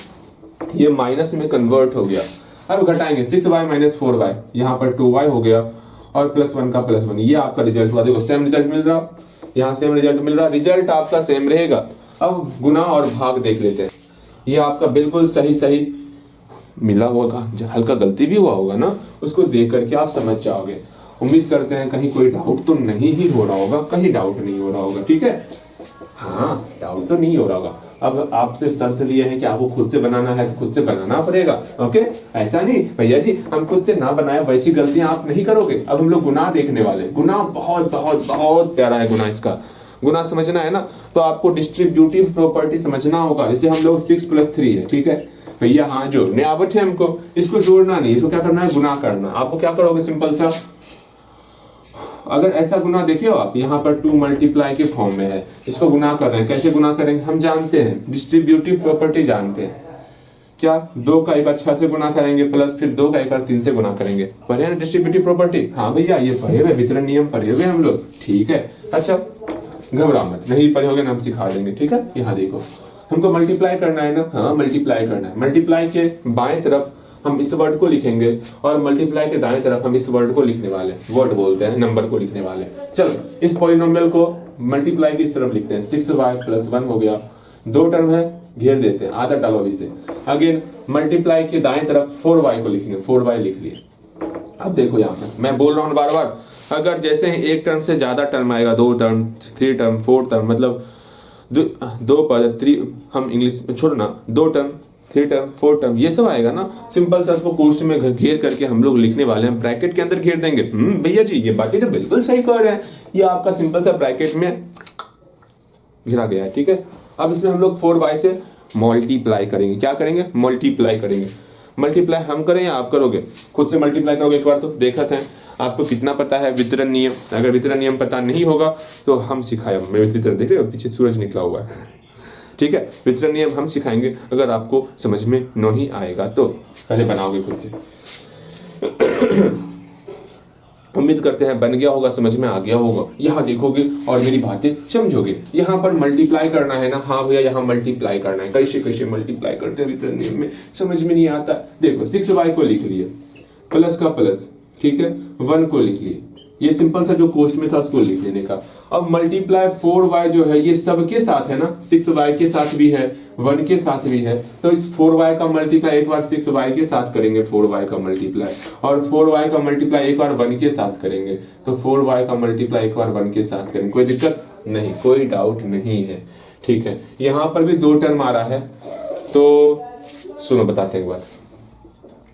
ये माइनस में कन्वर्ट हो गया। अब घटाएंगे 6y - 4y, यहाँ पर 2y हो गया और +1 का +1, ये आपका रिजल्ट हुआ। देखो सेम रिजल्ट मिल रहा, यहाँ सेम रिजल्ट मिल रहा, रिजल्ट आपका सेम रहेगा। अब गुना और भाग देख लेते हैं, ये आपका बिल्कुल सही मिला होगा, हल्का गलती भी हुआ होगा ना, उसको देख करके आप समझ जाओगे। उम्मीद करते हैं कहीं कोई डाउट तो नहीं ही हो रहा होगा, कहीं डाउट नहीं हो रहा होगा, ठीक है, हाँ डाउट तो नहीं हो रहा होगा। अब आपसे शर्त लिए है कि आपको खुद से बनाना है तो खुद से बनाना पड़ेगा, ओके। ऐसा नहीं भैया जी हम खुद से ना बनाए, वैसी गलतियां आप नहीं करोगे। अब हम लोग गुना देखने वाले, गुना बहुत बहुत बहुत प्यारा है गुना, इसका गुना समझना है ना तो आपको डिस्ट्रीब्यूटिव प्रॉपर्टी समझना होगा। जैसे हम लोग 6 + 3 है, ठीक है भैया, हाँ जोड़ने आवत है हमको, इसको जोड़ना नहीं, इसको क्या करना है, गुना करना। आपको क्या करोगे, सिंपल सा, अगर ऐसा गुना देखिए आप, यहाँ पर 2 मल्टीप्लाई के फॉर्म में है, इसको गुना कर रहे हैं, कैसे गुना करेंगे हम जानते हैं, डिस्ट्रीब्यूटिव प्रॉपर्टी जानते हैं, क्या 2 का एक बार 6 से गुना करेंगे, प्लस फिर 2 का एक बार 3 से गुना करेंगे, पढ़े हैं डिस्ट्रीब्यूटिव प्रॉपर्टी, हाँ भैया ये पढ़े हुए, वितरण नियम पढ़े हुए हम लोग, ठीक है। अच्छा घबरा मत, नहीं पढ़े होगे ना हम सिखा देंगे, ठीक है। यहाँ देखो हमको मल्टीप्लाई करना है ना, हाँ मल्टीप्लाई करना है, मल्टीप्लाई के बाएं तरफ हम इस वर्ड को लिखेंगे और मल्टीप्लाई के दाएं तरफ हम इस वर्ड को लिखने वाले, वर्ड बोलते हैं नंबर को लिखने वाले। चलो इस पॉलिनोमियल को मल्टीप्लाई की इस तरफ लिखते हैं, 6y + 1 हो गया, 2 टर्म है घेर देते हैं, आधा डालो अभी से। अगेन मल्टीप्लाई के दाएं तरफ 4y को लिखेंगे, 4y लिख लिए। अब देखो यहाँ पर मैं बोल रहा हूँ बार बार, अगर जैसे ही एक टर्म से ज्यादा टर्म आएगा, 2 टर्म 3 टर्म 4 टर्म, मतलब 2 पद 3, हम इंग्लिश में छोड़ना, 2 टर्म 3 टर्म 4 टर्म ये सब आएगा ना, सिंपल सा इसको कोष्ठ में घेर करके हम लोग लिखने वाले हैं, ब्रैकेट के अंदर घेर देंगे। भैया जी ये बातें तो बिल्कुल सही कह रहे हैं, ये आपका सिंपल सा ब्रैकेट में घिरा गया है, ठीक है। अब इसमें हम लोग 4y से मल्टीप्लाई करेंगे, क्या करेंगे, मल्टीप्लाई करेंगे। मल्टीप्लाई हम करें या आप करोगे, खुद से मल्टीप्लाई करोगे, एक बार तो देखा था आपको कितना पता है वितरण नियम। अगर वितरण नियम पता नहीं होगा तो हम सिखाए, मेरे वितरण देख रहे हो पीछे सूरज निकला हुआ है, ठीक है। वितरण नियम हम सिखाएंगे, अगर आपको समझ में नहीं आएगा तो पहले बनाओगे खुद से। उम्मीद करते हैं बन गया होगा, समझ में आ गया होगा। यहाँ देखोगे और मेरी बातें समझोगे। यहाँ पर मल्टीप्लाई करना है ना, हाँ भैया यहाँ मल्टीप्लाई करना है। कैसे कैसे मल्टीप्लाई करते हैं अभी तो नियम में समझ में नहीं आता। देखो 6y को लिख लिए, प्लस का प्लस, ठीक है, 1 को लिख लिए, ये सिंपल सा जो कोष्ट में था उसको लिख लेने का। अब मल्टीप्लाई 4y जो है ये सबके साथ है ना, 6y के साथ भी है, 1 के साथ भी है, तो इस 4y का मल्टीप्लाई एक बार 6y के साथ करेंगे, 4y का मल्टीप्लाई, और 4y का मल्टीप्लाई एक बार 1 के साथ करेंगे, तो 4y का मल्टीप्लाई एक बार 1 के साथ करेंगे। कोई दिक्कत नहीं, कोई डाउट नहीं है, ठीक है। यहाँ पर भी 2 टर्म आ रहा है, तो सुनो बताते हैं एक बात।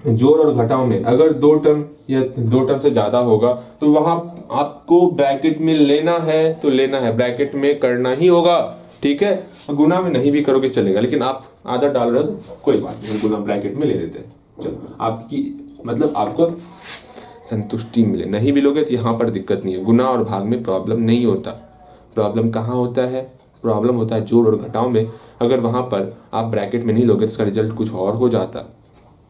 जोड़ और घटाव में अगर 2 टर्म या 2 टर्म से ज्यादा होगा तो वहां आपको ब्रैकेट में लेना है, तो लेना है, ब्रैकेट में करना ही होगा, ठीक है। गुना में नहीं भी करोगे चलेगा, लेकिन आप आधा डाल रहे हो तो कोई बात नहीं, गुना ब्रैकेट में ले लेते हैं। चलो आपकी मतलब आपको संतुष्टि मिले, नहीं भी लोगे तो यहाँ पर दिक्कत नहीं है। गुना और भाग में प्रॉब्लम नहीं होता। प्रॉब्लम कहाँ होता है? प्रॉब्लम होता है जोड़ और घटाव में। अगर वहां पर आप ब्रैकेट में नहीं लोगे तो इसका रिजल्ट कुछ और हो जाता।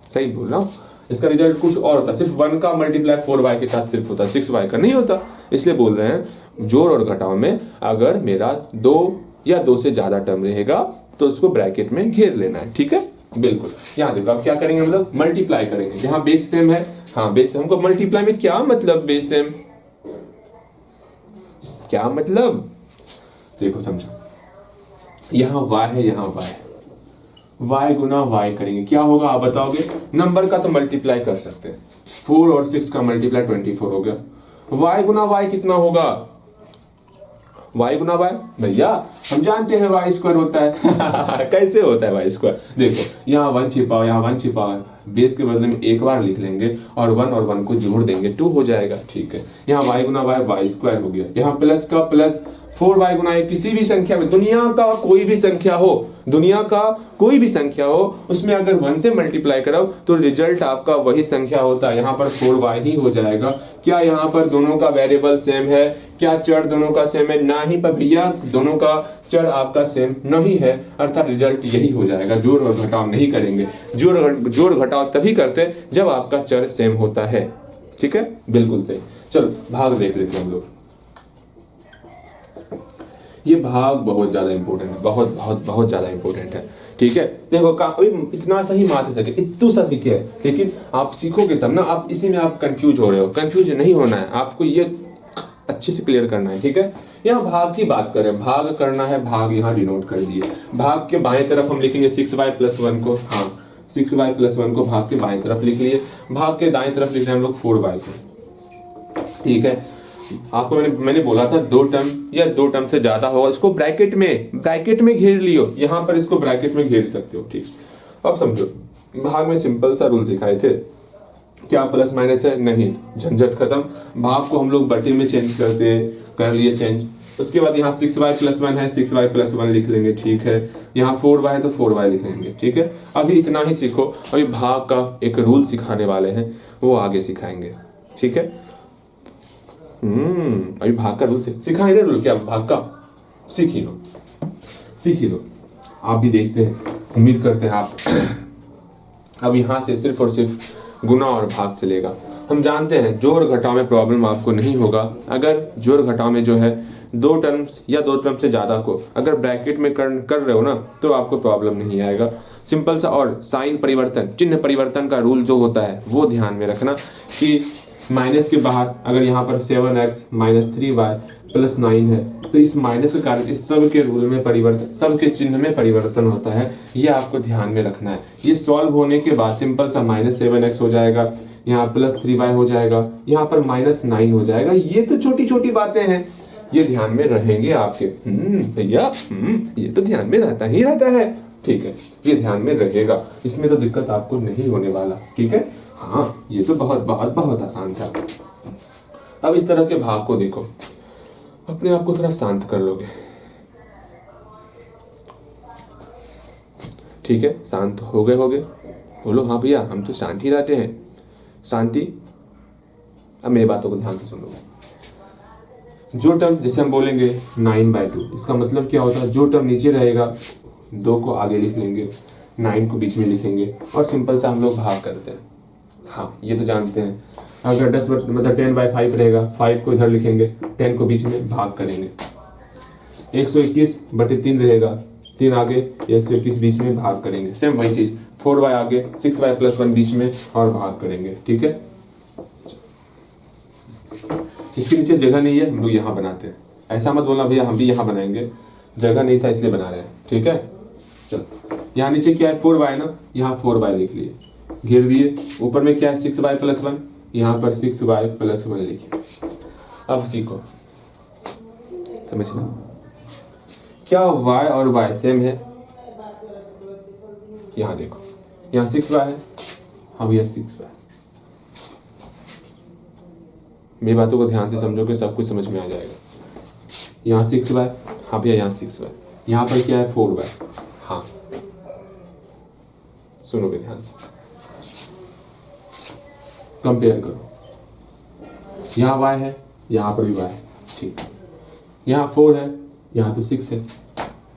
सही बोल रहा हूँ, इसका रिजल्ट कुछ और होता। सिर्फ 1 का मल्टीप्लाई 4y के साथ सिर्फ होता, 6y का नहीं होता। इसलिए बोल रहे हैं जोड़ और घटाव में अगर मेरा 2 या 2 से ज्यादा टर्म रहेगा तो उसको ब्रैकेट में घेर लेना है, ठीक है, बिल्कुल। यहाँ देखो आप क्या करेंगे, मतलब मल्टीप्लाई करेंगे। यहाँ बेस सेम है, हाँ बेस सेम को मल्टीप्लाई में क्या मतलब, बेस सेम क्या मतलब, देखो समझो। यहाँ y है, यहाँ y है, y गुना y करेंगे, क्या होगा आप बताओगे? नंबर का तो मल्टीप्लाई कर सकते हैं, 4 और 6 का मल्टीप्लाई 24 हो गया। y गुना y कितना होगा? y गुना y भैया हम जानते हैं y स्क्वायर होता है। कैसे होता है y स्क्वायर? देखो यहाँ 1 छिपा, यहाँ 1 छिपा है, बेस के बदले में एक बार लिख लेंगे और 1 और 1 को जोड़ देंगे, 2 हो जाएगा, ठीक है। यहाँ y गुना y स्क्वायर हो गया। यहाँ प्लस का प्लस 4y गुना किसी भी संख्या में, दुनिया का कोई भी संख्या हो, दुनिया का कोई भी संख्या हो, उसमें अगर 1 से मल्टीप्लाई करो तो रिजल्ट आपका वही संख्या होता है। यहाँ पर 4y ही हो जाएगा। क्या यहाँ पर दोनों का वेरिएबल सेम है? क्या चर दोनों का सेम है? ना ही पर भैया दोनों का चर आपका सेम नहीं है, अर्थात रिजल्ट यही हो जाएगा। जोड़ और घटाव नहीं करेंगे, जोड़ घटाव तभी करते जब आपका चर सेम होता है, ठीक है, बिल्कुल सही। चलो भाग देख लेते हैं हम लोग। ये भाग बहुत ज्यादा इंपॉर्टेंट है, बहुत बहुत बहुत ज्यादा इंपॉर्टेंट है, ठीक है। देखो इतना सा ही मात्र सके, इतना सा सीखे है, लेकिन आप सीखोगे तब ना। आप इसी में आप कंफ्यूज हो रहे हो, कंफ्यूज नहीं होना है, आपको ये अच्छे से क्लियर करना है, ठीक है। यहाँ भाग की बात करें, भाग करना है, भाग यहाँ डिनोट कर दिए। भाग के बाएं तरफ हम लिखेंगे 6y प्लस 1 को, हाँ 6y प्लस 1 को भाग के बाएं तरफ लिख लिए। भाग के दाएं तरफ लिख रहे हैं हम लोग 4y को, ठीक है। आपको मैंने बोला था 2 टर्म या 2 टर्म से ज्यादा होगा, इसको ब्रैकेट में घेर लियो। यहाँ पर इसको ब्रैकेट में घेर सकते हो, ठीक। अब समझो, भाग में सिंपल सा रूल सिखाए थे, क्या प्लस माइनस है? नहीं, झंझट खत्म। भाग को हम लोग बटे में चेंज कर लिए चेंज। उसके बाद यहाँ 6y प्लस 1 है, 6y प्लस 1 लिख लेंगे, ठीक है। यहाँ 4y है तो 4y लिख लेंगे, ठीक है। अभी इतना ही सीखो, अभी भाग का एक रूल सिखाने वाले हैं, वो आगे सिखाएंगे, ठीक है। अभी भाग का रूल सिखाएंगे, रूल क्या भाग का, सीख ही लो। आप भी देखते हैं, उम्मीद करते हैं आप। अब यहाँ से सिर्फ और सिर्फ गुना और भाग चलेगा। हम जानते हैं जोड़ घटाव में प्रॉब्लम आपको नहीं होगा। अगर जोड़ घटाव में जो है 2 टर्म्स या 2 टर्म से ज्यादा को अगर ब्रैकेट में कर रहे हो ना, तो आपको प्रॉब्लम नहीं आएगा। सिंपल सा। और साइन परिवर्तन, चिन्ह परिवर्तन का रूल जो होता है वो ध्यान में रखना कि माइनस के बाहर अगर यहाँ पर 7x माइनस 3y प्लस 9 है, तो इस माइनस के कारण इस सब के रूल में परिवर्तन, सब के चिन्ह में परिवर्तन होता है, ये आपको ध्यान में रखना है। ये सॉल्व होने के बाद सिंपल सा माइनस 7x हो जाएगा, यहाँ प्लस 3y हो जाएगा, यहाँ पर माइनस 9 हो जाएगा। ये तो छोटी छोटी बातें हैं, ये ध्यान में रहेंगे आपके। भैया ये तो ध्यान में रहता है, ठीक है, ये ध्यान में रहेगा, इसमें तो दिक्कत आपको नहीं होने वाला, ठीक है। हाँ, ये तो बहुत बहुत बहुत आसान था। अब इस तरह के भाग को देखो, अपने आप को थोड़ा शांत कर लोगे, ठीक है। शांत हो गए बोलो हाँ भैया हम तो शांत ही रहते हैं, शांति। अब मेरी बातों को ध्यान से सुनो। जो टर्म जैसे हम बोलेंगे 9/2, इसका मतलब क्या होता है? जो टर्म नीचे रहेगा 2 को आगे लिख लेंगे, 9 को बीच में लिखेंगे और सिंपल सा हम लोग भाग करते हैं। हाँ, ये तो जानते हैं। अगर 10 मतलब 10/5 रहेगा, 5 को इधर लिखेंगे, 10 को बीच में भाग करेंगे। 121/3 रहेगा, 3 आगे, 121 बीच में भाग करेंगे। सेम वही चीज 4y आगे, 6y + 1 बीच में और भाग करेंगे। ठीक है, इसके नीचे जगह नहीं है, हम लोग यहाँ बनाते हैं। ऐसा मत बोलना भैया हम भी यहाँ बनाएंगे, जगह नहीं था इसलिए बना रहे हैं। ठीक है, चल यहाँ नीचे क्या है 4y ना, यहाँ 4y लिख लिए, घेर दिए। ऊपर में क्या है 6y + 1, यहाँ पर 6y + 1 लिखिए। अब सीखो, समझना क्या y और y सेम है। यहाँ देखो, यहाँ 6y है, हाँ भैया 6y। मेरी बातों को ध्यान से समझोगे सब कुछ समझ में आ जाएगा। यहाँ 6y, हाँ भैया यहाँ 6y। यहाँ पर क्या है 4y, हाँ सुनोगे ध्यान से, कंपेयर करो। यहाँ y है, यहाँ पर भी y है, ठीक। यहाँ 4 है, यहाँ तो 6 है।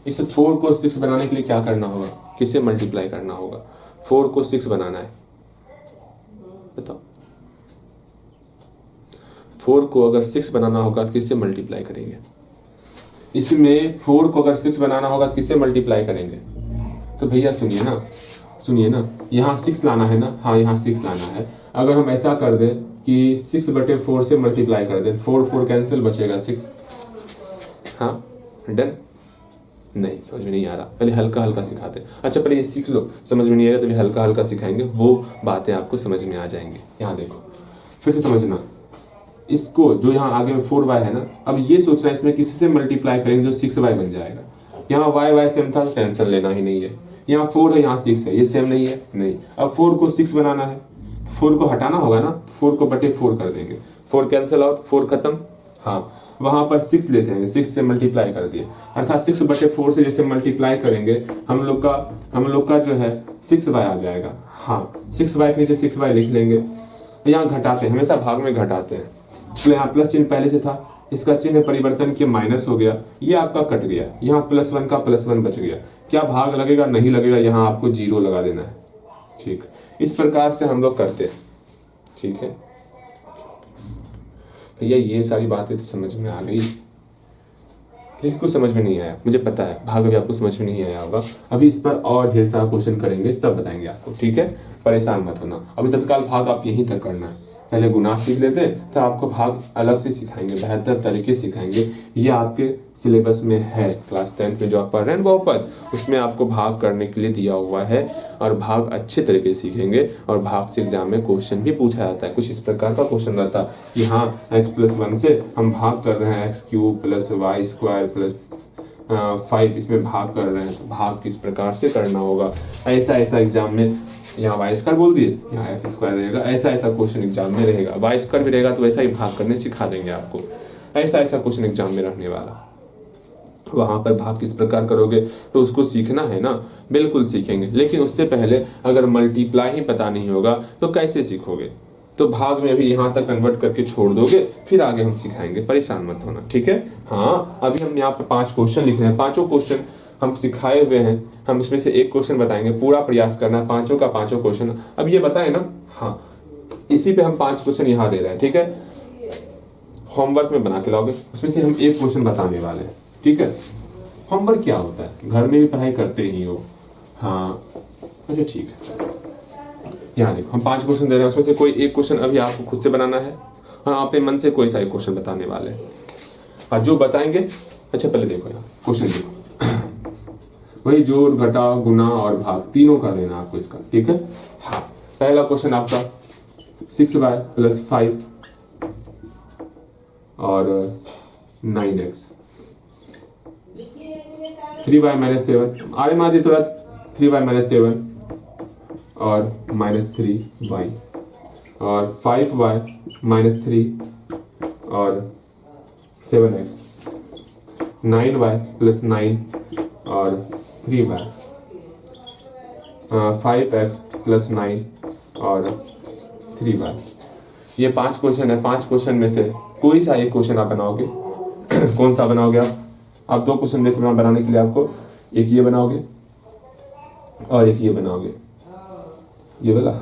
इस 4 को 6 बनाने के लिए क्या करना होगा, किसे मल्टीप्लाई करना होगा। 4 को 6 बनाना है, बताओ। 4 को अगर 6 बनाना होगा तो किससे मल्टीप्लाई करेंगे। इसमें 4 को अगर 6 बनाना होगा तो किससे मल्टीप्लाई करेंगे। तो भैया सुनिए ना, यहाँ 6 लाना है ना, हाँ यहाँ 6 लाना है। अगर हम ऐसा कर दें कि 6/4 से मल्टीप्लाई कर दें, 4 कैंसिल, बचेगा 6। हाँ डन। नहीं समझ में नहीं आ रहा, पहले हल्का हल्का सिखाते हैं। अच्छा पहले ये सीख लो, समझ में नहीं आएगा तो भी हल्का हल्का सिखाएंगे, वो बातें आपको समझ में आ जाएंगे। यहाँ देखो फिर से समझना, इसको जो यहाँ आगे में 4y है ना, अब ये सोचना है इसमें किसी से मल्टीप्लाई करेंगे जो 6y बन जाएगा। यहाँ y सेम था, टेंशन लेना ही नहीं है। यहाँ 4 है, यहाँ 6 है, ये सेम नहीं है, नहीं। अब 4 को 6 बनाना है, 4 को हटाना होगा ना, 4 को बटे 4 कर देंगे, 4 कैंसिल आउट, 4 खत्म। हाँ वहां पर 6 लेते हैं, 6 से मल्टीप्लाई कर दिए, अर्थात 6/4 से जैसे मल्टीप्लाई करेंगे हम लोग का जो है 6y आ जाएगा। हाँ 6y के नीचे 6y लिख लेंगे। यहाँ घटाते हैं, हमेशा भाग में घटाते हैं, तो यहाँ प्लस चिन्ह पहले से था, इसका चिन्ह परिवर्तन किया, माइनस हो गया, ये आपका कट गया। यहाँ +1 का +1 बच गया। क्या भाग लगेगा, नहीं लगेगा, यहाँ आपको 0 लगा देना है। ठीक, इस प्रकार से हम लोग करते हैं। ठीक है भैया, ये सारी बातें तो समझ में आ गई, लेकिन कुछ समझ में नहीं आया, मुझे पता है भाग भी आपको समझ में नहीं आया होगा। अभी इस पर और ढेर सारा क्वेश्चन करेंगे, तब बताएंगे आपको। ठीक है, परेशान मत होना। अभी तत्काल भाग आप यहीं तक करना है, पहले गुना सीख लेते तो आपको भाग अलग से सिखाएंगे, बेहतर तरीके सिखाएंगे। ये आपके सिलेबस में है, क्लास 10 में जो आप पढ़ रहे हैं बहुपद, उसमें आपको भाग करने के लिए दिया हुआ है, और भाग अच्छे तरीके से सीखेंगे। और भाग से एग्जाम में क्वेश्चन भी पूछा जाता है, कुछ इस प्रकार का क्वेश्चन रहता है। यहाँ x+1 से हम भाग कर रहे हैं x³ + y² + 5, इसमें भाग कर रहे हैं, तो भाग किस प्रकार से करना होगा, ऐसा एग्जाम में। यहाँ y² बोल दिए, यहाँ x² रहेगा, ऐसा क्वेश्चन एग्जाम में रहेगा। y² भी रहेगा तो वैसा ही भाग करने सिखा देंगे आपको, ऐसा क्वेश्चन एग्जाम में रखने वाला। वहां पर भाग किस प्रकार करोगे तो उसको सीखना है ना, बिल्कुल सीखेंगे। लेकिन उससे पहले अगर मल्टीप्लाई ही पता नहीं होगा तो कैसे सीखोगे। तो भाग में अभी यहाँ तक कन्वर्ट करके छोड़ दोगे, फिर आगे हम सिखाएंगे, परेशान मत होना। ठीक है, हाँ अभी हम यहाँ पे 5 क्वेश्चन लिख रहे हैं, 5 क्वेश्चन हम सिखाए हुए हैं, हम इसमें से एक क्वेश्चन बताएंगे, पूरा प्रयास करना है 5 का 5 क्वेश्चन। अब ये बताए ना, हाँ इसी पे हम 5 क्वेश्चन यहाँ दे रहे हैं। ठीक है, होमवर्क में बना के लाओगे, उसमें से हम एक क्वेश्चन बताने वाले हैं। ठीक है, होमवर्क क्या होता है, घर में भी पढ़ाई करते ही हो। हाँ अच्छा ठीक है, यहाँ देखो हम 5 क्वेश्चन दे रहे हैं, उसमें से कोई एक क्वेश्चन अभी आपको खुद से बनाना है। हाँ अपने मन से कोई सा एक क्वेश्चन बताने वाले हैं, और जो बताएंगे, अच्छा पहले देखो यहाँ क्वेश्चन देखो, वही जोड़ घटाव गुना और भाग तीनों कर देना आपको इसका। ठीक है, हाँ पहला क्वेश्चन आपका 6y + 5 और 9x, 3y - 7, आरे मार तुरंत, 3y - 7 और -3y, और 5y - 3 और 7x, 9y + 9 और 3y, 5x + 9 और 3y। ये 5 क्वेश्चन है। 5 क्वेश्चन में से कोई सा एक क्वेश्चन आप बनाओगे। कौन सा बनाओगे आप 2 क्वेश्चन देते हैं बनाने के लिए आपको, एक ये बनाओगे और एक ये बनाओगे, ये वाला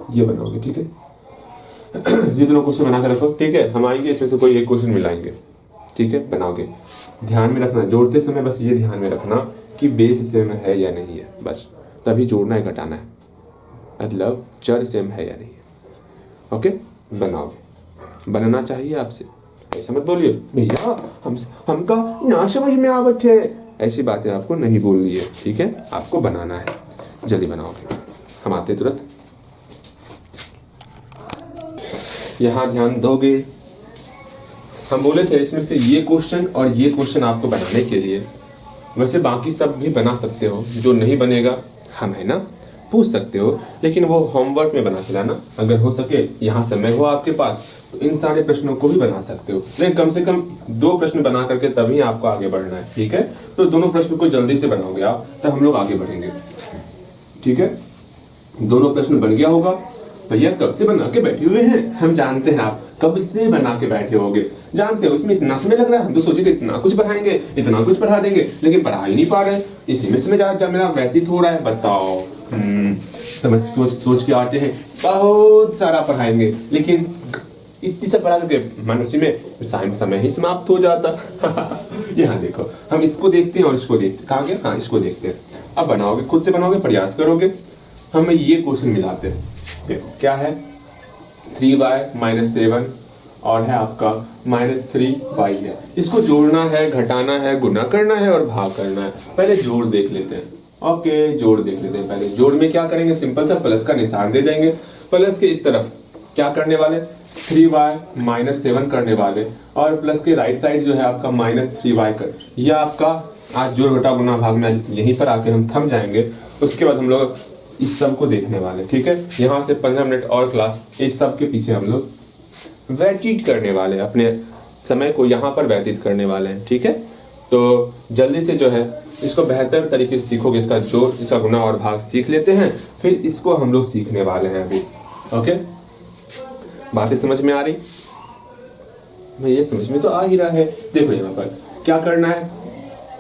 ये बनाओगे। ठीक है, ये दोनों क्वेश्चन बना कर रखो, ठीक है। हम आएंगे इसमें से कोई एक क्वेश्चन मिलाएंगे, ठीक है, बनाओगे। ध्यान में रखना जोड़ते समय, बस ये ध्यान में रखना कि बेस सेम है या नहीं है, बस तभी जोड़ना है घटाना है, मतलब चर सेम है या नहीं है। ओके, बनाओगे, बनाना चाहिए आपसे, ऐसा मत बोलिए भैया हमका ना समझ में आवत है, ऐसी बातें आपको नहीं बोलनी है, ठीक है। आपको बनाना है, जल्दी बनाओगे। हम आते तुरंत। यहाँ ध्यान दोगे, हम बोले थे इसमें से ये क्वेश्चन और ये क्वेश्चन आपको बनाने के लिए, वैसे बाकी सब भी बना सकते हो, जो नहीं बनेगा हम है ना पूछ सकते हो, लेकिन वो होमवर्क में बना के लाना। अगर हो सके यहाँ समय हो आपके पास तो इन सारे प्रश्नों को भी बना सकते हो, लेकिन कम से कम 2 प्रश्न बना करके तभी आपको आगे बढ़ना है, ठीक है। तो दोनों प्रश्न को जल्दी से बनाओगे आप, तब हम लोग आगे बढ़ेंगे, ठीक है। दोनों प्रश्न बन गया होगा। भैया कब से बना के बैठे हुए हैं, हम जानते हैं आप कब से बना के बैठे होगे, जानते हो इसमें इतना समय लग रहा है। हम तो सोचे थे इतना कुछ पढ़ाएंगे, इतना कुछ पढ़ा देंगे, लेकिन पढ़ा ही नहीं पा रहे, इसी में समय ज्यादा मेरा व्यतीत हो रहा है। बताओ, समझ सोच के आते हैं बहुत सारा पढ़ाएंगे, लेकिन इतनी सा पढ़ा देते मनुष्य में समय ही समाप्त हो जाता। यहाँ देखो, हम इसको देखते हैं और इसको देखते, कहाँ गया, हाँ इसको देखते हैं। अब बनाओगे, खुद से बनाओगे, प्रयास करोगे। हमें ये क्वेश्चन मिलाते हैं, देखो क्या है, 3y - 7 और है आपका -3y है। इसको जोड़ना है, घटाना है, गुना करना है और भाग करना है। पहले जोड़ देख लेते हैं। ओके, जोड़ देख लेते हैं। पहले जोड़ में क्या करेंगे, सिंपल सा प्लस का निशान दे देंगे। प्लस के इस तरफ क्या करने वाले, 3y - 7 करने वाले, और प्लस के राइट साइड जो है आपका -3y कर, यह आपका आज जोड़ घटा गुना भाग में यहीं पर आके हम थम जाएंगे। उसके बाद हम लोग इस सब को देखने वाले, ठीक है। यहाँ से 15 मिनट और क्लास, इस सब के पीछे हम लोग व्यतीत करने वाले, अपने समय को यहाँ पर व्यतीत करने वाले हैं, ठीक है। तो जल्दी से जो है इसको बेहतर तरीके से सीखोगे, इसका जोड़, इसका गुना और भाग सीख लेते हैं, फिर इसको हम लोग सीखने वाले हैं अभी। ओके, बातें समझ में आ रही, भैया समझ में तो आ ही रहा है। देखो यहाँ पर क्या करना है,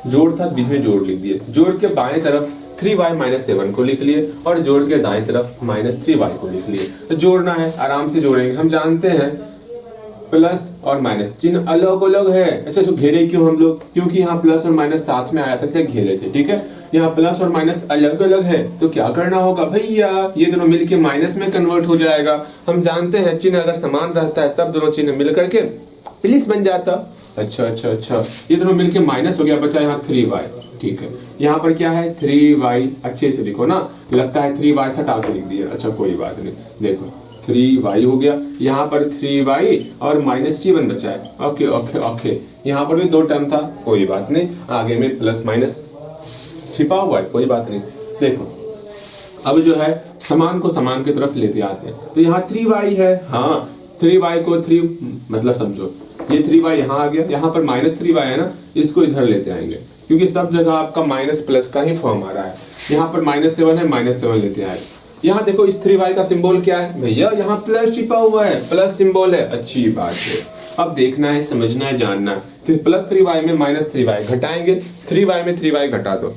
जोड़ था, बीच में जोड़ लिख दिए। जोड़ के बाएं तरफ 3y - 7 को लिख लिए और जोड़ के दाएं तरफ -3y को लिख लिए। तो जोड़ना है, आराम से जोड़ेंगे। हम जानते हैं प्लस और माइनस चिन्ह अलग अलग है। ऐसे तो घेरे क्यों हम लोग, क्योंकि यहाँ प्लस और माइनस साथ में आया था, इसलिए घेरे थे, ठीक है। यहाँ प्लस और माइनस अलग अलग है, तो क्या करना होगा भैया, ये दोनों मिलके माइनस में कन्वर्ट हो जाएगा। हम जानते हैं चिन्ह अगर समान रहता है तब दोनों चिन्ह मिल करके प्लस बन जाता। अच्छा, ये दोनों मिलके माइनस हो गया, बचा यहाँ 3y, ठीक है। यहाँ पर क्या है, 3y, अच्छे से लिखो ना, लगता है 3y सटा के लिख दिया, अच्छा कोई बात नहीं, देखो 3y हो गया, यहाँ पर 3y और -7 बचा है। ओके ओके ओके, यहाँ पर भी 2 टर्म था, कोई बात नहीं, आगे में प्लस माइनस छिपा हुआ है, कोई बात नहीं। देखो अब जो है समान को समान की तरफ लेते आते हैं, तो यहाँ 3y है, हाँ 3y को 3 मतलब समझो ये 3y यहाँ आ गया, यहाँ पर -3y है ना, इसको इधर लेते आएंगे, क्योंकि सब जगह आपका माइनस प्लस का ही फॉर्म आ रहा है। यहाँ पर -7 है, -7 लेते आए। यहाँ देखो इस 3y का सिंबल क्या है भैया, यहाँ प्लस छिपा हुआ है, प्लस सिंबल है, अच्छी बात है। अब देखना है, समझना है, जानना है। फिर प्लस 3y में -3y घटाएंगे, 3y में 3y घटा दो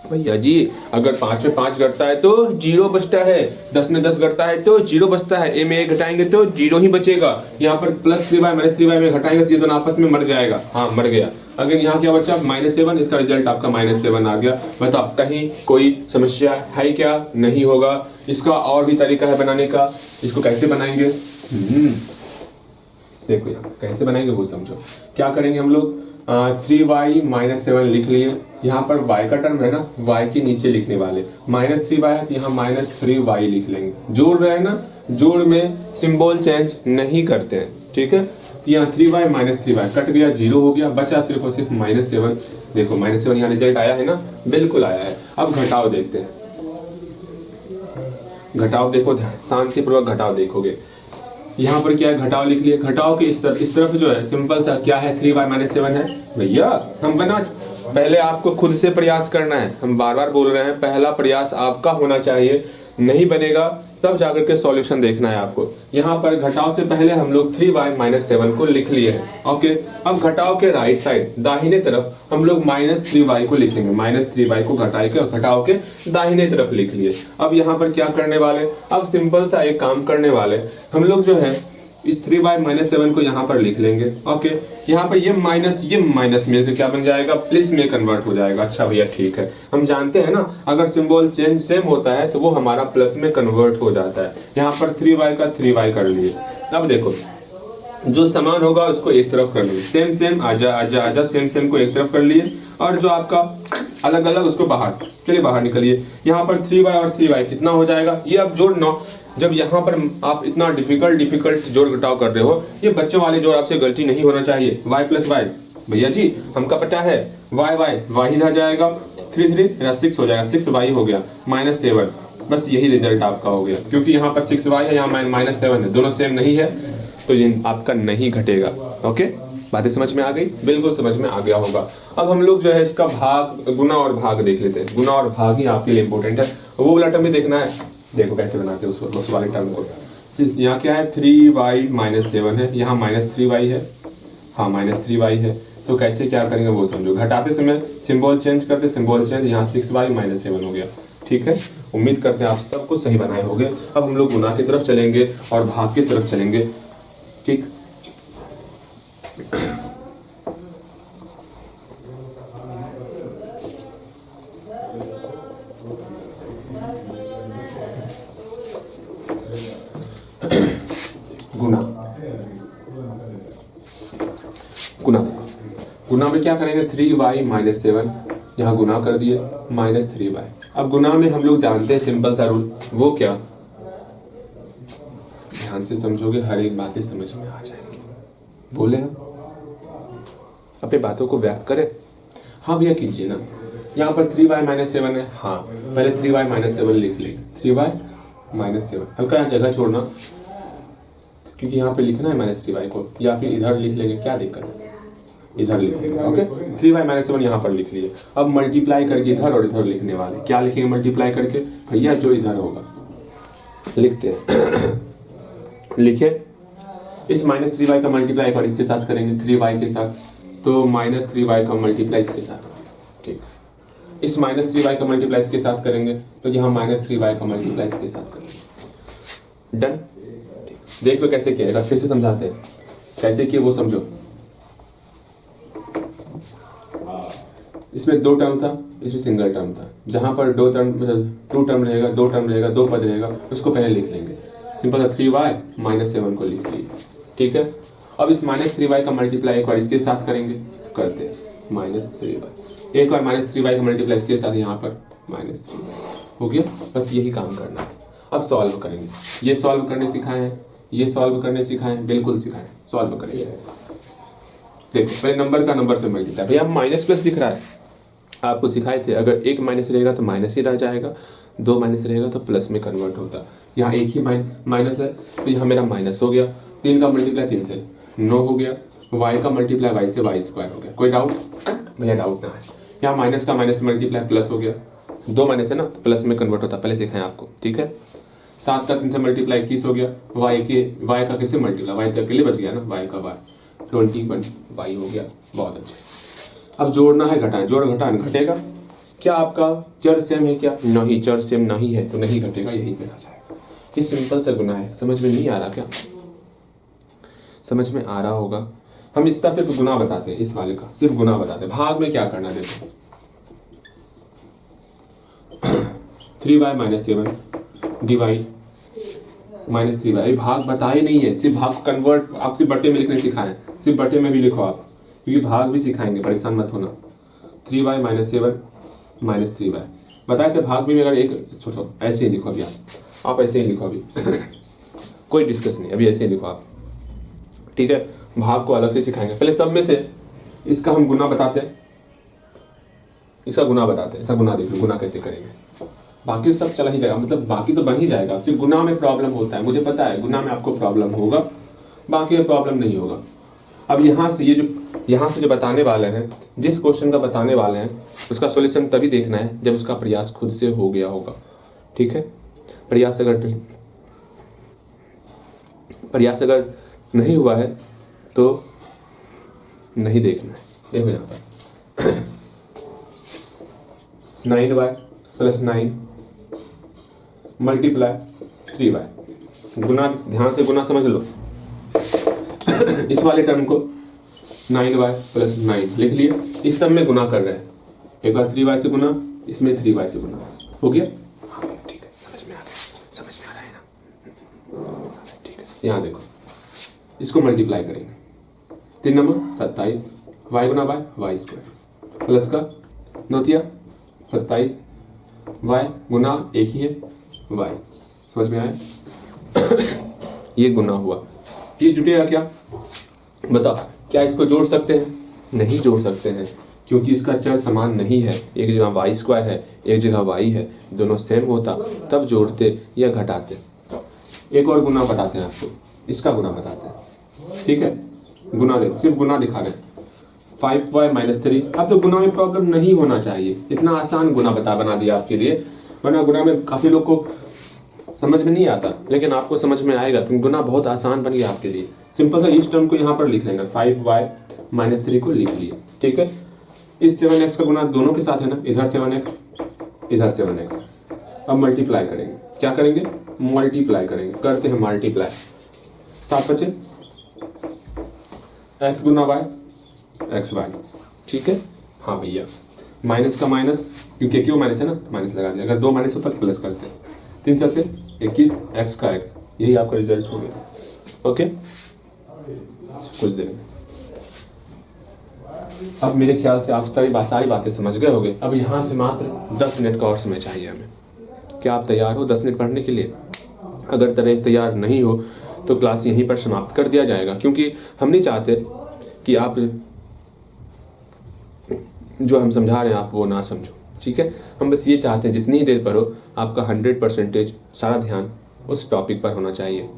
भैया जी। अगर 5 में 5 घटता है तो 0 बचता है, 10 में 10 घटता है तो 0 बचता है, a में 1 घटाएंगे तो 0 ही बचेगा। यहाँ पर प्लस 3y -3y में घटाएंगे तो ये दोनों आपस में मर जाएगा, हाँ मर गया। अगर यहाँ क्या बचा -7, इसका रिजल्ट आपका -7 आ गया। बताओ कहीं कोई समस्या है क्या, नहीं होगा। इसका और भी तरीका है बनाने का, इसको कैसे बनाएंगे, देखो यहाँ कैसे बनाएंगे वो समझो। क्या करेंगे हम लोग, 3y - 7 लिख लिए, यहाँ पर y का टर्म है ना, y के नीचे लिखने वाले, -3y है तो यहाँ -3y लिख लेंगे। जोड़ रहे हैं ना, जोड़ में सिंबल चेंज नहीं करते हैं, ठीक है। तो यहाँ 3y - 3y कट गया, 0 हो गया, बचा सिर्फ और सिर्फ -7। देखो -7 यहाँ रिजल्ट आया है ना, बिल्कुल आया है। अब घटाव देखते हैं, घटाव देखो, शांतिपूर्वक घटाव देखोगे। यहाँ पर क्या है, घटाव लिख लिए। घटाव के इस तरफ जो है सिंपल सा क्या है, 3y - 7 है भैया। हम बना, पहले आपको खुद से प्रयास करना है, हम बार बार बोल रहे हैं, पहला प्रयास आपका होना चाहिए। नहीं बनेगा तब जाकर के सॉल्यूशन देखना है आपको। यहाँ पर घटाव से पहले हम लोग 3y-7 को लिख लिए हैं। ओके, अब घटाव के राइट साइड दाहिने तरफ हम लोग -3y को लिखेंगे। -3y को घटाव के दाहिने तरफ लिख लिए। अब यहाँ पर क्या करने वाले, अब सिंपल सा एक काम करने वाले, हम लोग जो है इस 3y-7 को यहाँ पर लिख लेंगे। ओके, यहाँ पर ये माइनस मिलकर क्या बन जाएगा, प्लस में कन्वर्ट हो जाएगा। अच्छा भैया ठीक है, हम जानते हैं ना अगर सिंबल चेंज सेम होता है तो वो हमारा प्लस में कन्वर्ट हो जाता है। यहाँ पर 3y का 3y कर लिए। अब देखो जो समान होगा उसको एक तरफ कर लिए, सेम आजा सेम को एक तरफ कर लिए, और जो आपका अलग अलग उसको बाहर, चलिए बाहर निकलिए। यहाँ पर 3y और 3y कितना हो जाएगा, ये अब जोड़ना। जब यहाँ पर आप इतना डिफिकल्ट जोड़ घटाव कर रहे हो, ये बच्चों वाले जोड़ आपसे गलती नहीं होना चाहिए। y + y भैया जी हमका पता है, y ही रह जाएगा, 3 6 हो जाएगा, 6y हो गया, -7, बस यही रिजल्ट आपका हो गया। क्योंकि यहाँ पर 6y है, यहाँ -7 है, दोनों सेम नहीं है तो ये आपका नहीं घटेगा। ओके, बातें समझ में आ गई, बिल्कुल समझ में आ गया होगा। अब हम लोग जो है इसका भाग, गुना और भाग देख लेते हैं। गुना और भाग ही आपके लिए इंपॉर्टेंट है, वो वाला टर्म भी देखना है। देखो कैसे बनाते हैं उस वाले टर्म को। यहाँ क्या है, 3y-7 है, यहाँ -3y है, हाँ -3y है, तो कैसे क्या करेंगे वो समझो। घटाते समय सिंबल चेंज करते, सिंबल चेंज, यहाँ 6y-7 हो गया। ठीक है, उम्मीद करते हैं आप सब कुछ सही बनाए होंगे। अब हम लोग गुना की तरफ चलेंगे और भाग की तरफ चलेंगे। ठीक, गुना गुना में क्या करेंगे, 3y-7 यहाँ गुना कर दिए, -3y। अब गुना में हम लोग जानते हैं सिंपल सा रूल, वो क्या, ध्यान से समझोगे हर एक बातें समझ में आ जाएंगी। बोले हम अपनी बातों को व्यक्त करें। हाँ भैया कीजिए ना, यहाँ पर 3y-7 है, हाँ पहले 3y-7 लिख लेंगे, 3y-7 हल्का यहाँ जगह छोड़ना, क्योंकि यहाँ पे लिखना है -3y को, या फिर इधर लिख लेंगे, क्या दिक्कत है, इधर लिख लेंगे। ओके, 3y-7 यहाँ पर लिख लिए। अब मल्टीप्लाई करके इधर और इधर लिखने वाले, क्या लिखेंगे मल्टीप्लाई करके, भैया जो इधर होगा लिखते हैं। लिखे, इस -3y का मल्टीप्लाई एक बार इसके साथ करेंगे, 3y के साथ, तो -3y का मल्टीप्लाई इसके साथ। ठीक, इस -3y का मल्टीप्लाई इसके साथ करेंगे, तो यहाँ -3y का मल्टीप्लाई इसके साथ करेंगे। डन, देख लो कैसे किया, फिर से समझाते हैं कैसे किए वो समझो। इसमें 2 टर्म था, इसमें सिंगल टर्म था। जहां पर 2 टर्म रहेगा, 2 टर्म रहेगा, 2 पद रहेगा, उसको पहले लिख लेंगे। सिंपल है, 3y-7 को लिख लिया। ठीक है, अब इस -3y का मल्टीप्लाई एक बार इसके साथ करेंगे, करते -3y, एक बार -3y का मल्टीप्लाई इसके साथ, यहाँ पर -3 हो गया। बस यही काम करना है। अब सॉल्व करेंगे, ये सॉल्व करने सिखाए हैं, ये सॉल्व करने सिखाए, बिल्कुल सिखाए, सॉल्व करेंगे। देखो पहले नंबर का नंबर से मल्टीप्लाई, भैया माइनस प्लस दिख रहा है, आपको सिखाए थे अगर एक माइनस रहेगा तो माइनस ही रह जाएगा, 2 माइनस रहेगा तो प्लस में कन्वर्ट होता। यहाँ एक ही माइनस है तो यहाँ मेरा माइनस हो गया, 3 का मल्टीप्लाई 3 से 9 हो गया, y का मल्टीप्लाई y से y² हो गया। कोई डाउट भैया, डाउट ना है। यहाँ माइनस का माइनस मल्टीप्लाई प्लस हो गया, 2 माइनस है ना, तो प्लस में कन्वर्ट होता, पहले सिखाएं आपको। ठीक है, 7 का 3 से मल्टीप्लाई 21 हो गया, y का किससे मल्टीप्लाई, y तो अकेले बच गया ना, y का y 21y हो गया। बहुत अच्छे, अब जोड़ना है घटाएं, जोड़ घटाएं घटेगा क्या, आपका चर सेम है क्या, नहीं चर सेम नहीं है तो नहीं घटेगा, यहीं पे आ जाएगा। ये सिंपल सा गुना है, समझ में नहीं आ रहा क्या, समझ में आ रहा होगा। हम इसका सिर्फ गुना बताते हैं, इस वाले का सिर्फ गुना बताते हैं। भाग में क्या करना, देखो 3y-7 डिवाइड -3y, भाग बताए नहीं है, सिर्फ भाग कन्वर्ट आप सिर्फ बट्टे में लिखने सिखाए, सिर्फ बट्टे में भी लिखो आप, क्योंकि भाग भी सिखाएंगे, परेशान मत होना। 3y-7 -3y बताए थे, भाग में अगर एक छोड़ो, ऐसे ही लिखो अभी आप ऐसे ही लिखो अभी कोई डिस्कस नहीं, अभी ऐसे ही लिखो आप। ठीक है, भाग को अलग से सिखाएंगे, पहले सब में से इसका हम गुना बताते हैं, इसका गुना बताते हैं, इसका गुना देखो गुना कैसे करेंगे, बाकी सब चला ही जाएगा, मतलब बाकी तो बन ही जाएगा, सिर्फ गुना में प्रॉब्लम होता है, मुझे पता है गुना में आपको प्रॉब्लम होगा, बाकी में प्रॉब्लम नहीं होगा। अब यहाँ से जो बताने वाले हैं, जिस क्वेश्चन का बताने वाले हैं, उसका सॉल्यूशन तभी देखना है जब उसका प्रयास खुद से हो गया होगा। ठीक है, प्रयास अगर प्रयास अगर नहीं हुआ है तो नहीं देखना है। देखो यहाँ पर 9y + 9 मल्टीप्लाई 3y गुना, ध्यान से गुना समझ लो। इस वाले टर्म को 9y + 9 लिख लिए, इस सब में गुना कर रहे हैं। एक बार 3y से गुना, इसमें 3y से गुना, हो गया। ठीक है, समझ में आ रहा है ना? ठीक है, यहाँ देखो, इसको मल्टीप्लाई करेंगे। 3 नंबर 27, y गुना y स्क्वायर प्लस का 9 27, y गुना एक ही है y, समझ में आया? ये गुना हुआ, ये जुटेगा क्या? बताओ, क्या इसको जोड़ सकते हैं? नहीं जोड़ सकते हैं, क्योंकि इसका चर समान नहीं है। एक जगह वाई स्क्वायर है, एक जगह वाई है, दोनों सेम होता तब जोड़ते या घटाते। एक और गुना बताते हैं आपको, इसका गुना बताते हैं। ठीक है, गुना देखो, सिर्फ गुना दिखा रहे हैं। 5y - 3। अब तो गुना में प्रॉब्लम नहीं होना चाहिए, इतना आसान गुना बना दिया आपके लिए, वरना गुना में काफी लोग को समझ में नहीं आता, लेकिन आपको समझ में आएगा क्योंकि गुना बहुत आसान बन गया आपके लिए। सिंपल सा इस टर्म को यहाँ पर लिख लेंगे, 5y - 3 को लिख लिए। ठीक है, इस 7x का गुना दोनों के साथ है ना, इधर 7x इधर 7x। अब मल्टीप्लाई करेंगे, क्या करेंगे? मल्टीप्लाई करेंगे, करते हैं मल्टीप्लाई। 7 बचे, x गुना y xy। ठीक है, हाँ भैया, माइनस का माइनस, क्योंकि क्यों माइनस है ना, माइनस लगा दिया। अगर 2 माइनस होता तो प्लस करते। 3 7 21, x का x, यही आपका रिजल्ट हो गया। ओके, कुछ देर में अब मेरे ख्याल से आप सारी बातें समझ गए होंगे। अब यहाँ से मात्र 10 मिनट का और समय चाहिए हमें। क्या आप तैयार हो 10 मिनट पढ़ने के लिए? अगर तैयार नहीं हो तो क्लास यहीं पर समाप्त कर दिया जाएगा, क्योंकि हम नहीं चाहते कि आप जो हम समझा रहे हैं आप वो ना समझो। ठीक है, हम बस ये चाहते हैं जितनी ही देर पढ़ो आपका 100% सारा ध्यान उस टॉपिक पर होना चाहिए।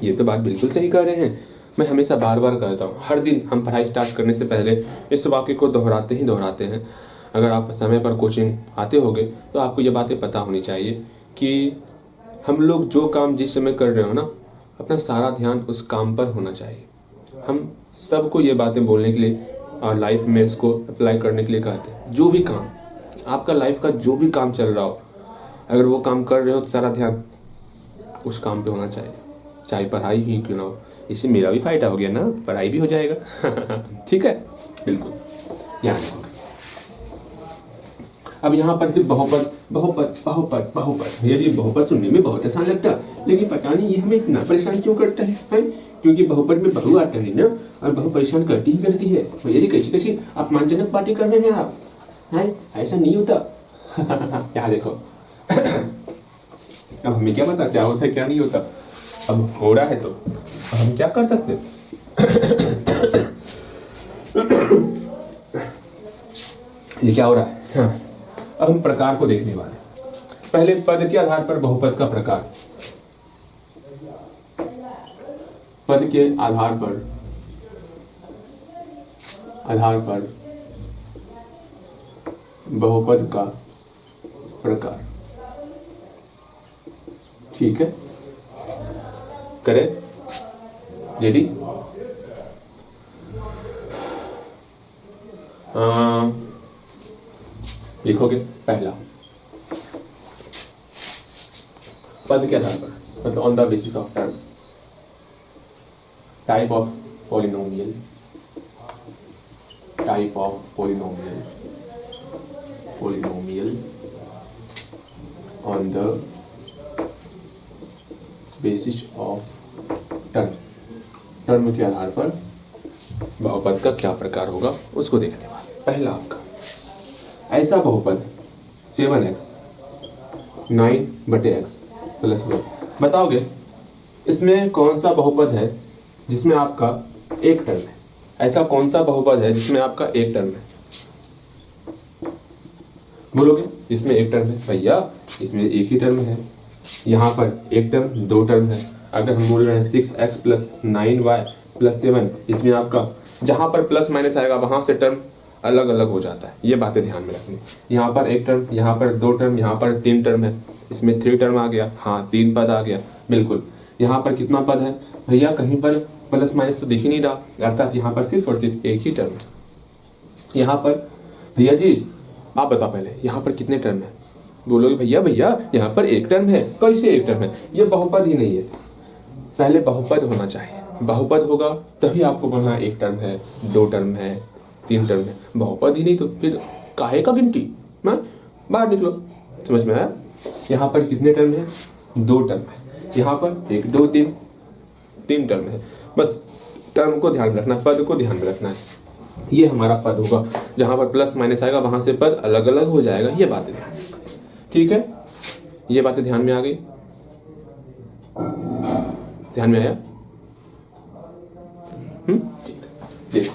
ये तो बात बिल्कुल सही कर रहे हैं। मैं हमेशा बार बार कहता हूँ, हर दिन हम पढ़ाई स्टार्ट करने से पहले इस वाक्य को दोहराते हैं। अगर आप समय पर कोचिंग आते होगे तो आपको ये बातें पता होनी चाहिए कि हम लोग जो काम जिस समय कर रहे हो ना, अपना सारा ध्यान उस काम पर होना चाहिए। हम सबको ये बातें बोलने के लिए और लाइफ में इसको अप्लाई करने के लिए कहते हैं। जो भी काम आपका लाइफ का जो भी काम चल रहा हो, अगर वो काम कर रहे हो तो सारा ध्यान उस काम पे होना चाहिए, चाहे पढ़ाई ही क्यों ना हो। इससे मेरा भी फायदा हो गया ना, पढ़ाई भी हो जाएगा। ठीक है, बिल्कुल। यहाँ अब यहाँ पर सिर्फ बहुपद ये बहुपद सुनने में बहुत आसान लगता है, लेकिन पता नहीं ये हमें इतना परेशान क्यों करता है? क्योंकि बहुपद में बहु आता है ना, और बहु परेशान करती ही करती है। तो यदि कैसी अपमानजनक बातें कर रहे हैं आप, हैं? ऐसा नहीं होता। क्या देखो, अब हमें क्या पता क्या होता है क्या नहीं होता। अब हो रहा है तो हम क्या कर सकते हैं? ये क्या हो रहा है? हाँ। अब हम प्रकार को देखने वाले। पहले पद के आधार पर बहुपद का प्रकार। पद के आधार पर बहुपद का प्रकार। ठीक है, करें? रेडी? लिखोगे पहला, पद के आधार पर, मतलब on the basis of term. Type of polynomial, on the basis of term. Term के आधार पर बहुपद का क्या प्रकार होगा उसको देखने वाले। पहला आपका ऐसा बहुपद 7x 9/x प्लस 1। बताओगे इसमें कौन सा बहुपद है जिसमें आपका एक टर्म है? ऐसा कौन सा बहुपद है जिसमें आपका एक टर्म है? बोलोगे जिसमें एक टर्म है। भैया इसमें एक ही टर्म है, यहाँ पर एक टर्म दो टर्म है। अगर हम बोल रहे हैं 6x + 9y + 7, इसमें आपका जहाँ पर प्लस माइनस आएगा वहाँ से टर्म अलग अलग हो जाता है। ये बातें ध्यान में रखनी। यहाँ पर एक टर्म, यहाँ पर दो टर्म, यहाँ पर तीन टर्म है, इसमें 3 टर्म आ गया। हाँ, 3 पद आ गया, बिल्कुल। यहाँ पर कितना पद है भैया, कहीं पर प्लस माइनस तो दिख ही नहीं रहा, अर्थात यहाँ पर सिर्फ और सिर्फ एक ही टर्म है। यहाँ पर भैया जी आप बताओ पहले यहाँ पर कितने टर्म है, बोलोगे भैया भैया यहाँ पर एक टर्म है, कैसे एक टर्म है, ये बहुपद ही नहीं है। पहले बहुपद होना चाहिए, बहुपद होगा तभी आपको बोलना एक टर्म है, दो टर्म है, तीन टर्म है। बहुपद ही नहीं तो फिर काहे का गिनती, मैं बाहर निकलो। समझ में आया? यहाँ पर कितने टर्म है, दो टर्म है, यहाँ पर एक दो तीन, तीन टर्म है। बस टर्म को ध्यान में रखना, पद को ध्यान में रखना है। ये हमारा पद होगा, जहाँ पर प्लस माइनस आएगा वहां से पद अलग अलग हो जाएगा। ये बातें ठीक है, ये बातें ध्यान में आ गई, ध्यान में आया? ठीक। देखो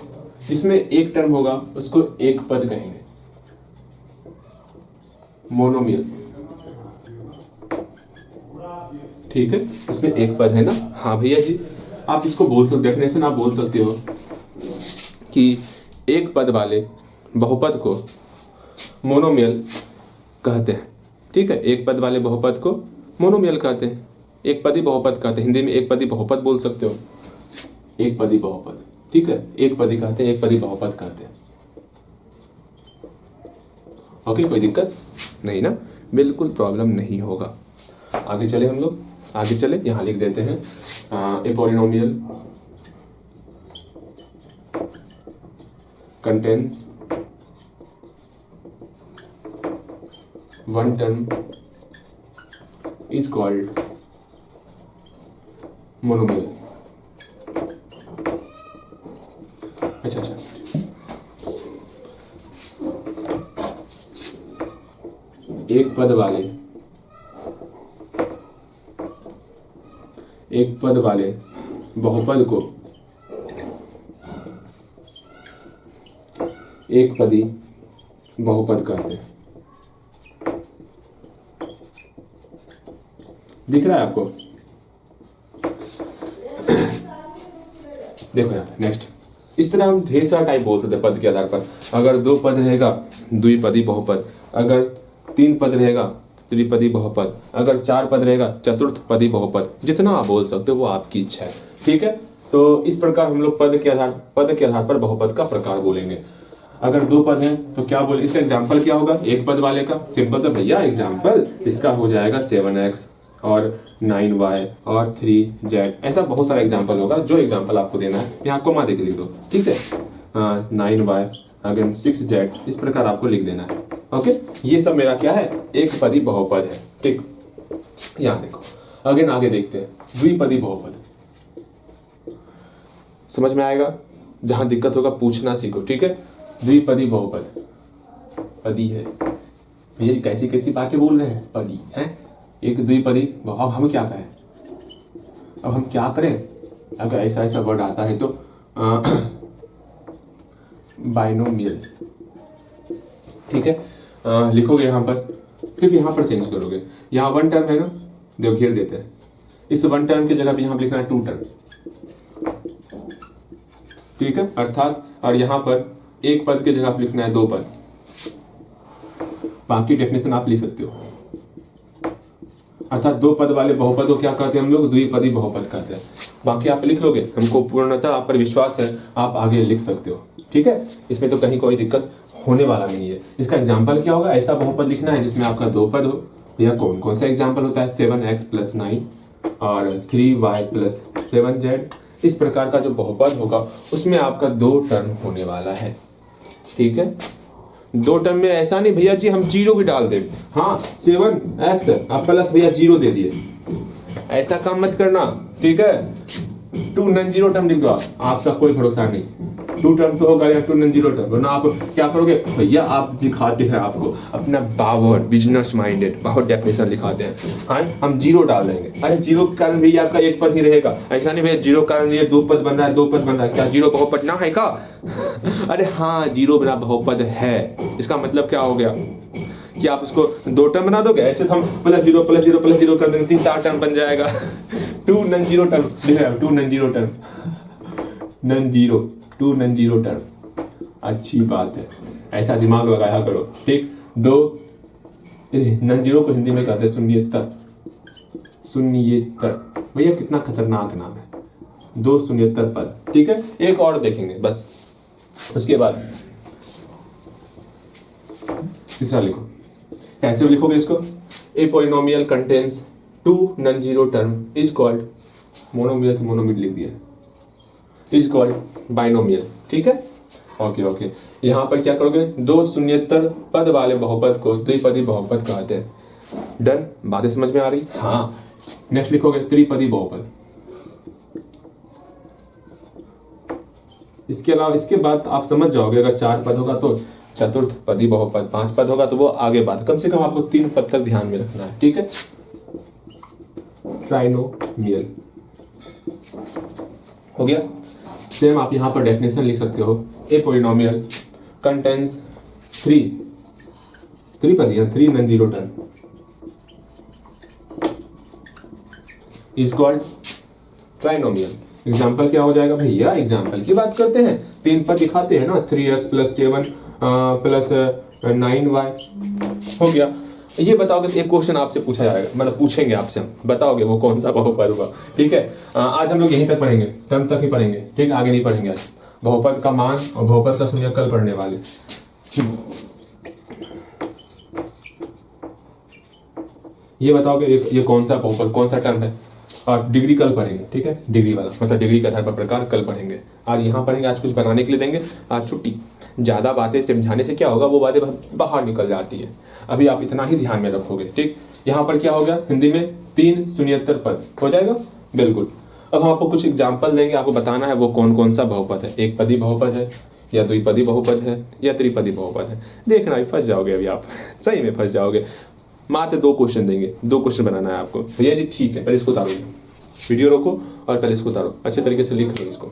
जिसमें एक टर्म होगा उसको एक पद कहेंगे, मोनोमियल। ठीक है, इसमें एक पद है ना। हाँ भैया जी आप इसको बोल सकते, डेफिनेशन आप बोल सकते हो कि एक पद वाले बहुपद को मोनोमियल कहते हैं। ठीक है, एक पद वाले बहुपद को मोनोमियल कहते हैं, एक पदी बहुपद कहते हैं। हिंदी में एक पदी बहुपद बोल सकते हो, एक पदी बहुपद। ठीक है, एक पदी कहते हैं, एक पदी बहुपद कहते हैं। ओके, कोई दिक्कत नहीं ना, बिल्कुल प्रॉब्लम नहीं होगा। आगे चले हम लोग, आगे चले, यहां लिख देते हैं a polynomial contains one term is called monomial। अच्छा, एक पद वाले बहुपद को एक पदी बहुपद कहते हैं। दिख रहा है आपको? देखो यार, नेक्स्ट इस तरह हम ढेर सारा टाइप बोल सकते हैं पद के आधार पर। अगर दो पद रहेगा द्विपदी बहुपद, अगर तीन पद रहेगा त्रिपदी बहुपद, अगर चार पद रहेगा चतुर्थ पदी बहुपद। जितना आप बोल सकते हो वो आपकी इच्छा है। ठीक है, तो इस प्रकार हम लोग पद के आधार पर बहुपद का प्रकार बोलेंगे। अगर दो पद हैं तो क्या बोले, इसका एग्जाम्पल क्या होगा एक पद वाले का? सिंपल सा भैया एग्जाम्पल इसका हो जाएगा 7x और 9y और 3z। ऐसा बहुत सारा एग्जाम्पल होगा, जो एग्जाम्पल आपको देना है यहाँ कोमा दे के लिख दो। ठीक है, 9y अगेन 6z, इस प्रकार आपको लिख देना है। ओके, ये सब मेरा क्या है, एक पदी बहुपद है। ठीक, यहाँ देखो अगेन आगे देखते हैं द्विपदी बहुपद। समझ में आएगा? जहां दिक्कत होगा पूछना सीखो। ठीक है, द्विपदी बहुपद, पदी है भैया, कैसी कैसी बातें बोल रहे हैं, पदी है एक द्विपदी। अब हम क्या कहें, अब हम क्या करें? अगर ऐसा ऐसा वर्ड आता है तो बाइनोमियल। ठीक है, लिखोगे यहाँ पर, सिर्फ यहाँ पर चेंज करोगे। यहाँ वन टर्म है ना, देखो घेर देते हैं, इस वन टर्म की जगह पे यहाँ लिखना है टू टर्म। ठीक है, अर्थात और यहाँ पर एक पद की जगह आप लिखना है दो पद। बाकी डेफिनेशन आप लिख सकते हो, अर्थात दो पद वाले बहुपद को क्या कहते हैं हम लोग, द्विपदी बहुपद कहते हैं। बाकी आप लिख लोगे, हमको पूर्णतः आप पर विश्वास है, आप आगे लिख सकते हो। ठीक है, इसमें तो कहीं कोई दिक्कत होने वाला नहीं है। इसका एग्जाम्पल क्या होगा, ऐसा बहुपद लिखना है जिसमें आपका दो पद हो। भैया कौन कौन सा एग्जाम्पल होता है, 7x + 9 और 3y + 7z। इस प्रकार का जो बहुपद होगा उसमें आपका दो टर्म होने वाला है। ठीक है, दो टर्म में ऐसा नहीं भैया जी हम जीरो भी डाल दें, हाँ 7x आप प्लस भैया जीरो दे दिए, ऐसा काम मत करना। ठीक है, 2 नॉन जीरो टर्म लिख दो आपका कोई भरोसा नहीं। 2 टर्म तो होगा या 2 नॉन जीरो टर्म, वरना आप क्या करोगे भैया, आप दिखाते हैं आपको अपना पावर, बिजनेस माइंडेड, बहुत डेफिनेशन लिखाते हैं। हाँ हम जीरो डाल देंगे, अरे जीरो के कारण भैया आपका एक पद ही रहेगा। ऐसा नहीं भैया जीरो के कारण ये दो पद बन रहा है, दो पद बन रहा है, क्या जीरो बहुपद ना है का? अरे हाँ जीरो बना बहुपद है। इसका मतलब क्या हो गया कि आप उसको दो टर्म बना दोगे, ऐसे तो हम +0 +0 +0 कर देंगे, 3-4 टर्म बन जाएगा। 2 non zero term, 2 non zero term, non zero 2 non zero term, अच्छी बात है, ऐसा दिमाग लगाया करो। ठीक, दो नॉन जीरो को हिंदी में कहते हैं शून्येतर, शून्येतर। भैया कितना खतरनाक नाम है, 2 शून्येतर पद। ठीक है, एक और देखेंगे बस, उसके बाद तीसरा लिखो। कैसे लिखोगे इसको? A polynomial contains 2 non zero term is called, monomial तो मोनोमियल लिख दिया, इज कॉल्ड बाइनोमियल। ठीक है, ओके ओके। यहाँ पर क्या करोगे, 2 शून्येतर पद वाले बहुपद को द्विपदी बहुपद कहते हैं। डन, बातें समझ में आ रही? हाँ। नेक्स्ट लिखोगे त्रिपदी बहुपद। इसके अलावा इसके बाद आप समझ जाओगे, अगर 4 पद होगा तो चतुर्थ पदी बहुपद, 5 पद होगा तो वो आगे बात, कम से कम आपको 3 पद तक ध्यान में रखना है। ठीक है, ट्राइनोमियल हो गया। सेम आप यहां पर डेफिनेशन लिख सकते हो, a polynomial contains 3 त्रिपदी 3 non zero term is called trinomial. Example क्या हो जाएगा भैया? एग्जाम्पल की बात करते हैं, 3 पद दिखाते हैं ना, 3x + 7 + 9y हो गया। ये बताओगे, एक क्वेश्चन आपसे पूछा जाएगा, मतलब पूछेंगे आपसे, हम बताओगे वो कौन सा बहुपद होगा। ठीक है, आज हम लोग यहीं तक पढ़ेंगे, टर्म तक ही पढ़ेंगे। ठीक है, आगे नहीं पढ़ेंगे आज। बहुपद का मान और बहुपद का शून्य कल पढ़ने वाले। ये बताओगे ये कौन सा बहुपद, कौन सा टर्म है, और डिग्री कल पढ़ेंगे। ठीक है, डिग्री वाला मतलब डिग्री के आधार पर प्रकार कल पढ़ेंगे। आज यहाँ पढ़ेंगे, आज कुछ बनाने के लिए देंगे, आज छुट्टी। ज्यादा बातें समझाने से क्या होगा, वो बातें बाहर निकल जाती है। अभी आप इतना ही ध्यान में रखोगे। ठीक, यहाँ पर क्या हो गया, हिंदी में 3 शून्येतर पद हो जाएगा। बिल्कुल। अब हम आपको कुछ एग्जाम्पल देंगे, आपको बताना है वो कौन कौन सा बहुपद है, एक पदी बहुपद है या द्विपदी बहुपद है या त्रिपदी बहुपद है। देखना, अभी फंस जाओगे, अभी आप सही में फंस जाओगे। मात्र 2 क्वेश्चन देंगे, 2 क्वेश्चन बनाना है आपको। भैया जी ठीक है, पहले इसको उतारो, वीडियो रोको और पहले इसको उतारो, अच्छे तरीके से लिख लो। इसको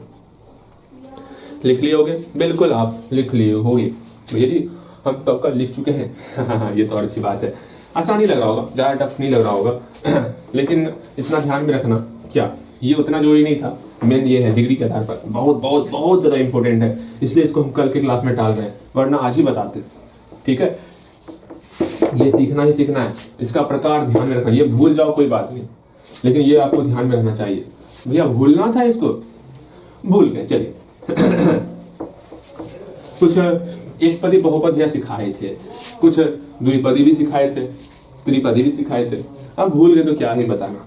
लिख लिए होगे? बिल्कुल, आप लिख लिए होगे। भैया जी हम कब का लिख चुके हैं। ये तो और अच्छी बात है। आसान नहीं लग रहा होगा, ज़्यादा टफ नहीं लग रहा होगा लेकिन इतना ध्यान में रखना, क्या ये उतना जरूरी नहीं था। मेन ये है, डिग्री के आधार पर बहुत बहुत बहुत ज़्यादा इंपॉर्टेंट है, इसलिए इसको हम कल के क्लास में डाल रहे हैं, वरना आज ही बताते। ठीक है, ये सीखना ही सीखना है, इसका प्रकार ध्यान में रखना। ये भूल जाओ कोई बात नहीं, लेकिन ये आपको ध्यान में रखना चाहिए। भैया भूलना था, इसको भूल गए, चलिए कुछ एक पदी बहुपद भैया सिखाए थे, कुछ द्विपदी भी सिखाए थे, त्रिपदी भी सिखाए थे। अब भूल गए तो क्या ही बताना।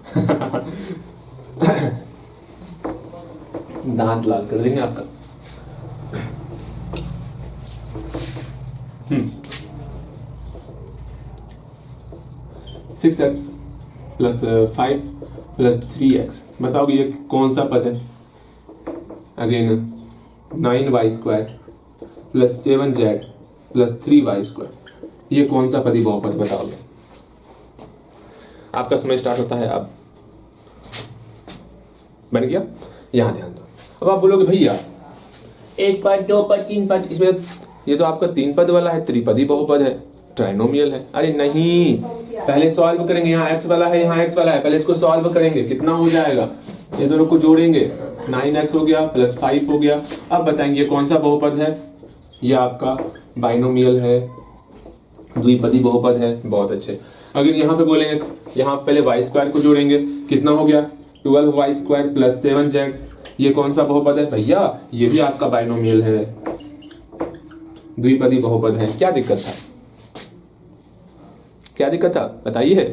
दांत लाल कर देंगे आपका। 6x + 5 + 3x, बताओगे ये कौन सा पद है? अगेन 9y² + 7z + 3y², ये कौन सा पदी बहुपद बताओगे? आपका समय स्टार्ट होता है अब। बन गया? यहां ध्यान दो। अब आप बोलोगे भैया 1 पद 2 पद 3 पद, इसमें ये तो आपका 3 पद वाला है, त्रिपदी बहुपद है, ट्राइनोमियल है। अरे नहीं, पहले सॉल्व करेंगे। यहाँ x वाला है, यहाँ x वाला है, पहले इसको सॉल्व करेंगे। कितना हो जाएगा? ये दोनों को जोड़ेंगे, 9x हो गया + 5 हो गया। अब बताएंगे ये कौन सा बहुपद है? ये आपका बाइनोमियल है, द्विपदी बहुपद है। बहुत अच्छे। अगर यहाँ पे बोलेंगे, यहाँ पहले y² को जोड़ेंगे, कितना हो गया? 12y² + 7z, ये कौन सा बहुपद है? भैया ये भी आपका बाइनोमियल है, द्विपदी बहुपद है। क्या दिक्कत था? क्या दिक्कत था बताइए।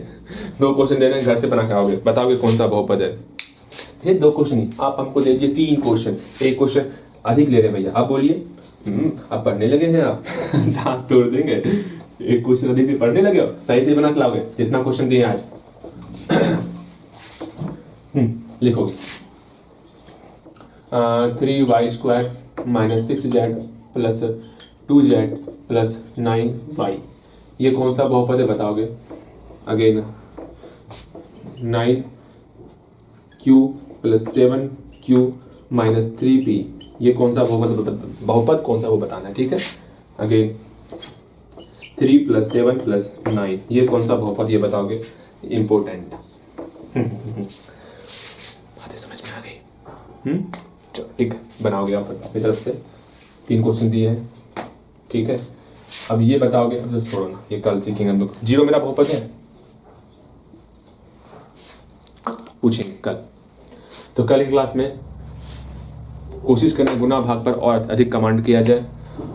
2 क्वेश्चन दे रहे हैं, घर से बना के आओगे, बताओगे कौन सा बहुपद है। ये 2 क्वेश्चन नहीं, आप हमको दे दीजिए 3 क्वेश्चन, एक क्वेश्चन अधिक ले रहे हैं भैया। आप बोलिए, अब पढ़ने लगे हैं आप। दांत तोड़ देंगे, एक क्वेश्चन अधिक से पढ़ने लगे हो, सही से बना के लाओगे जितना क्वेश्चन दिए आज। लिखोगे 3y² - 6z + 2z + 9y, ये कौन सा बहुपद है बताओगे? अगेन 9q + 7q - 3p, ये कौन सा बहुपद कौन सा वो बताना है। ठीक है, अगेन 3 + 7 + 9, ये कौन सा बहुपद ये बताओगे। इंपोर्टेंट बातें समझ में आ गई? चलो ठीक, बनाओगे आप अपनी तरफ से। 3 क्वेश्चन दिए हैं, ठीक है। अब ये बताओगे, अब छोड़ो ना, ये कल सीखेंगे हम लोग। 0 मेरा बहुपद है, पूछेंगे कल। तो कल की क्लास में कोशिश करना गुना भाग पर और अधिक कमांड किया जाए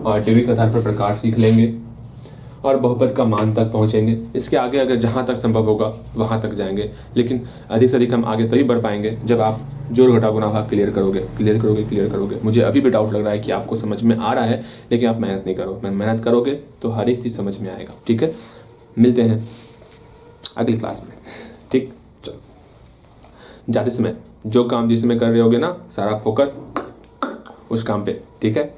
और डिग्री के आधार पर प्रकार सीख लेंगे और बहुपद का मान तक पहुंचेंगे। इसके आगे अगर जहां तक संभव होगा वहां तक जाएंगे, लेकिन अधिक से अधिक हम आगे तभी बढ़ पाएंगे जब आप जोड़ घटाव गुणा भाग क्लियर करोगे। मुझे अभी भी डाउट लग रहा है कि आपको समझ में आ रहा है, लेकिन आप मेहनत नहीं करो। मेहनत करोगे तो हर एक चीज़ समझ में आएगा। ठीक है, मिलते हैं अगली क्लास में। ठीक, चलो जाते समय जो काम जिस समय कर रहे होगे ना, सारा फोकस उस काम पे। ठीक है।